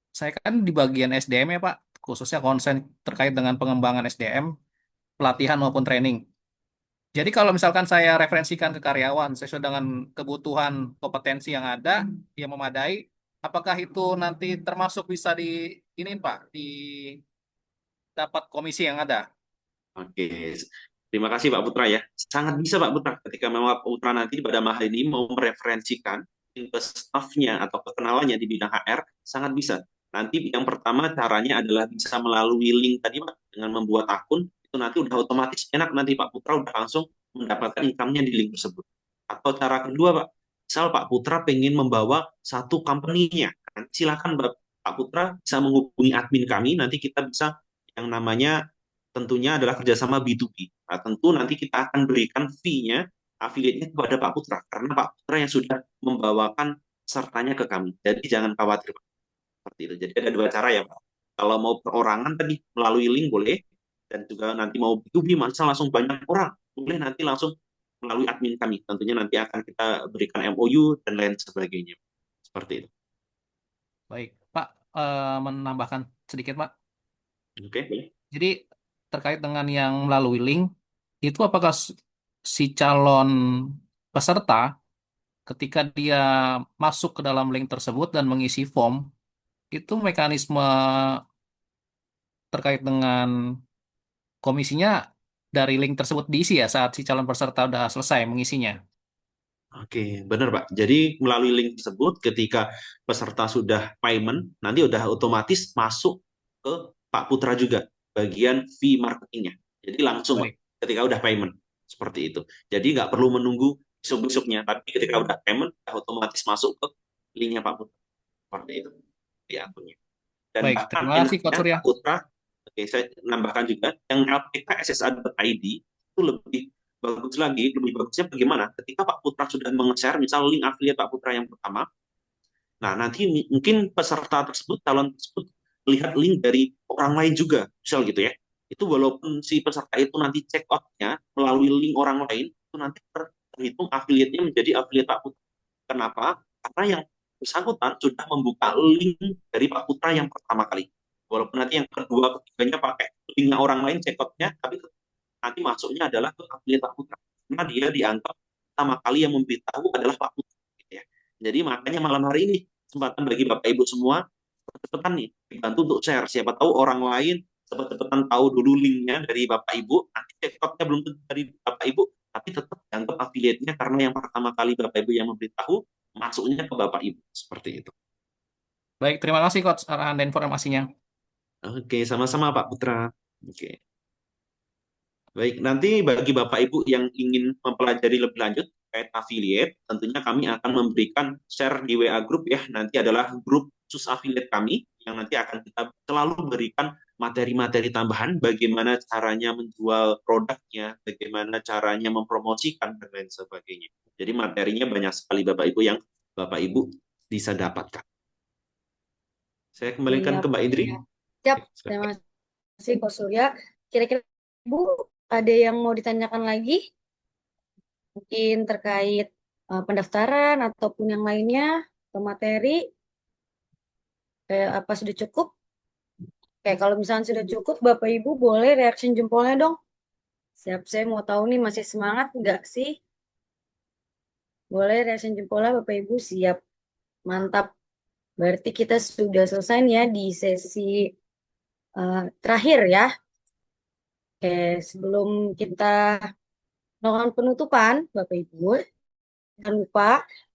saya kan di bagian SDM ya Pak, khususnya konsen terkait dengan pengembangan SDM, pelatihan maupun training. Jadi kalau misalkan saya referensikan ke karyawan sesuai dengan kebutuhan kompetensi yang ada, yang memadai, apakah itu nanti termasuk bisa di ini Pak, di dapat komisi yang ada? Oke, terima kasih Pak Putra ya. Sangat bisa Pak Putra ketika memang Pak Putra nanti pada mahal ini mau mereferensikan ke staffnya atau kekenalannya di bidang HR, sangat bisa. Nanti yang pertama caranya adalah bisa melalui link tadi Pak, dengan membuat akun, itu nanti udah otomatis enak, nanti Pak Putra udah langsung mendapatkan income-nya di link tersebut. Atau cara kedua, Pak, misal Pak Putra pengen membawa satu company-nya, silakan Pak Putra bisa menghubungi admin kami, nanti kita bisa yang namanya tentunya adalah kerjasama B2B. Nah, tentu nanti kita akan berikan fee-nya, affiliate-nya kepada Pak Putra, karena Pak Putra yang sudah membawakan sertanya ke kami. Jadi jangan khawatir, Pak. Seperti itu. Jadi ada dua cara ya, Pak. Kalau mau perorangan tadi melalui link boleh, dan juga nanti mau B2B, masa langsung banyak orang, boleh nanti langsung melalui admin kami. Tentunya nanti akan kita berikan MOU dan lain sebagainya. Seperti itu. Baik, Pak, menambahkan sedikit, Pak. Oke, boleh. Jadi terkait dengan yang melalui link, itu apakah si calon peserta ketika dia masuk ke dalam link tersebut dan mengisi form, itu mekanisme terkait dengan komisinya dari link tersebut diisi ya saat si calon peserta udah selesai mengisinya? Oke, benar Pak. Jadi melalui link tersebut ketika peserta sudah payment, nanti udah otomatis masuk ke Pak Putra juga bagian fee marketingnya. Jadi langsung Pak, ketika udah payment seperti itu. Jadi nggak perlu menunggu besok-besoknya, tapi ketika udah payment, udah otomatis masuk ke linknya Pak Putra. Seperti itu di akunnya. Dan Baik, bahkan terima kasih Coach enaknya Surya. Pak Putra, oke saya nambahkan juga yang lpk.ssa.id itu lebih bagus lagi, lebih bagusnya bagaimana ketika Pak Putra sudah meng-share misal link affiliate Pak Putra yang pertama, nah nanti mungkin peserta tersebut, calon tersebut lihat link dari orang lain juga, misal gitu ya, itu walaupun si peserta itu nanti check out-nya melalui link orang lain, itu nanti terhitung affiliate-nya menjadi affiliate Pak Putra. Kenapa? Karena yang bersangkutan sudah membuka link dari Pak Putra yang pertama kali. Walaupun nanti yang kedua, ketiganya pakai linknya orang lain check out-nya, tapi nanti masuknya adalah ke affiliate Pak Putra. Karena dia dianggap pertama kali yang memberitahu adalah Pak Putra. Gitu ya. Jadi makanya malam hari ini kesempatan bagi Bapak Ibu semua, cepat-cepatan nih, dibantu untuk share. Siapa tahu orang lain cepat-cepatan tahu dulu linknya dari Bapak Ibu, nanti check out-nya belum tentu dari Bapak Ibu, tapi tetap dianggap affiliate-nya karena yang pertama kali Bapak Ibu yang memberitahu, masuknya ke Bapak Ibu. Seperti itu. Baik, terima kasih Coach arahan dan informasinya. Oke, sama-sama Pak Putra. Oke. Baik, nanti bagi Bapak Ibu yang ingin mempelajari lebih lanjut terkait affiliate, tentunya kami akan memberikan share di WA Group ya. Nanti adalah grup khusus affiliate kami yang nanti akan kita selalu berikan materi-materi tambahan bagaimana caranya menjual produknya, bagaimana caranya mempromosikan dan lain sebagainya. Jadi materinya banyak sekali Bapak Ibu yang Bapak Ibu bisa dapatkan. Saya kembalikan ke Mbak Indri. Siap, terima kasih Pak Surya. Kira-kira Bu, ada yang mau ditanyakan lagi? Mungkin terkait pendaftaran ataupun yang lainnya, atau materi? Kayak apa sudah cukup? Kayak kalau misalnya sudah cukup, Bapak Ibu boleh reaction jempolnya dong. Siap, saya mau tahu nih masih semangat nggak sih? Boleh reaction jempolnya Bapak Ibu, siap. Mantap. Berarti kita sudah selesai nih ya di sesi terakhir ya. Oke, sebelum kita melakukan penutupan, Bapak Ibu, jangan lupa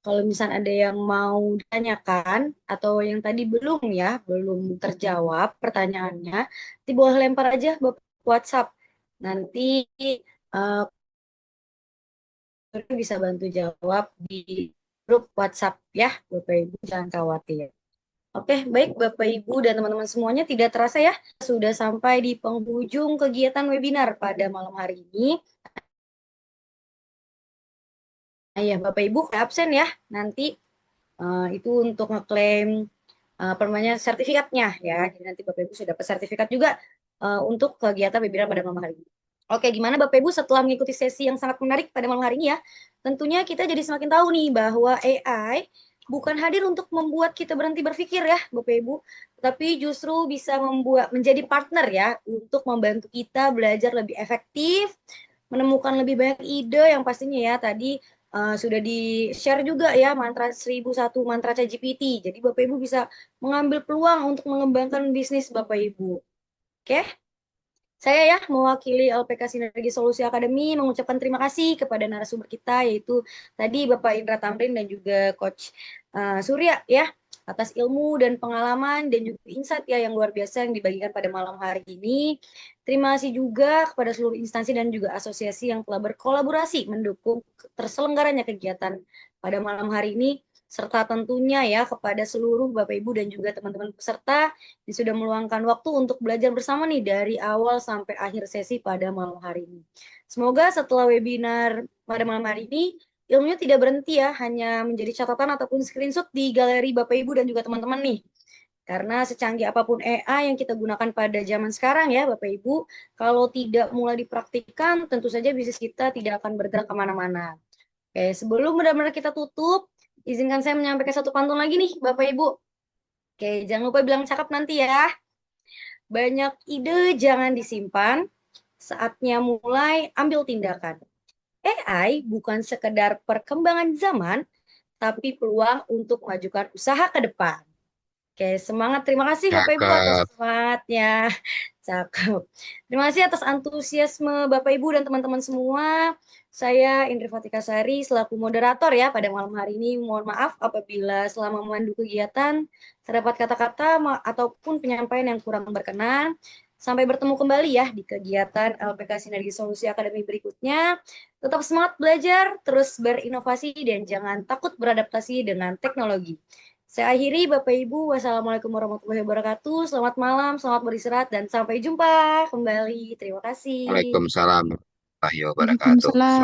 kalau misalnya ada yang mau ditanyakan atau yang tadi belum ya, belum terjawab pertanyaannya, nanti boleh lempar aja Bapak WhatsApp. Nanti bisa bantu jawab di grup WhatsApp ya, Bapak Ibu, jangan khawatir. Oke, baik Bapak Ibu dan teman-teman semuanya, tidak terasa ya, sudah sampai di penghujung kegiatan webinar pada malam hari ini. Nah ya, Bapak Ibu absen ya, nanti itu untuk ngeklaim sertifikatnya ya. Jadi nanti Bapak Ibu sudah dapat sertifikat juga untuk kegiatan webinar pada malam hari ini. Oke, gimana Bapak Ibu setelah mengikuti sesi yang sangat menarik pada malam hari ini ya? Tentunya kita jadi semakin tahu nih bahwa AI bukan hadir untuk membuat kita berhenti berpikir ya Bapak Ibu, tapi justru bisa menjadi partner ya untuk membantu kita belajar lebih efektif, menemukan lebih banyak ide yang pastinya ya tadi sudah di-share juga ya mantra 1001 mantra ChatGPT. Jadi Bapak Ibu bisa mengambil peluang untuk mengembangkan bisnis Bapak Ibu. Oke? Saya ya mewakili LPK Sinergi Solusi Academy mengucapkan terima kasih kepada narasumber kita yaitu tadi Bapak Indra Tamrin dan juga Coach Surya ya. atas ilmu dan pengalaman dan juga insight ya yang luar biasa yang dibagikan pada malam hari ini. Terima kasih juga kepada seluruh instansi dan juga asosiasi yang telah berkolaborasi mendukung terselenggaranya kegiatan pada malam hari ini, serta tentunya ya kepada seluruh Bapak Ibu dan juga teman-teman peserta yang sudah meluangkan waktu untuk belajar bersama nih dari awal sampai akhir sesi pada malam hari ini. Semoga setelah webinar pada malam hari ini, ilmunya tidak berhenti ya, hanya menjadi catatan ataupun screenshot di galeri Bapak Ibu dan juga teman-teman nih. Karena secanggih apapun AI yang kita gunakan pada zaman sekarang ya Bapak Ibu, kalau tidak mulai dipraktikkan, tentu saja bisnis kita tidak akan bergerak kemana-mana. Oke, sebelum benar-benar kita tutup, izinkan saya menyampaikan satu pantun lagi nih Bapak Ibu. Oke, jangan lupa bilang cakap nanti ya. Banyak ide jangan disimpan, saatnya mulai ambil tindakan. AI bukan sekedar perkembangan zaman, tapi peluang untuk mengajukan usaha ke depan. Oke, semangat. Terima kasih Bapak Ibu atas semangatnya. Cakep. Terima kasih atas antusiasme Bapak Ibu dan teman-teman semua. Saya Indri Fatika Sari selaku moderator ya pada malam hari ini. Mohon maaf apabila selama memandu kegiatan terdapat kata-kata ataupun penyampaian yang kurang berkenan. Sampai bertemu kembali ya di kegiatan LPK Sinergi Solusi Akademi berikutnya. Tetap semangat belajar, terus berinovasi, dan jangan takut beradaptasi dengan teknologi. Saya akhiri, Bapak Ibu. Wassalamualaikum warahmatullahi wabarakatuh. Selamat malam, selamat beristirahat, dan sampai jumpa kembali. Terima kasih. Waalaikumsalam warahmatullahi wabarakatuh. Waalaikumsalam.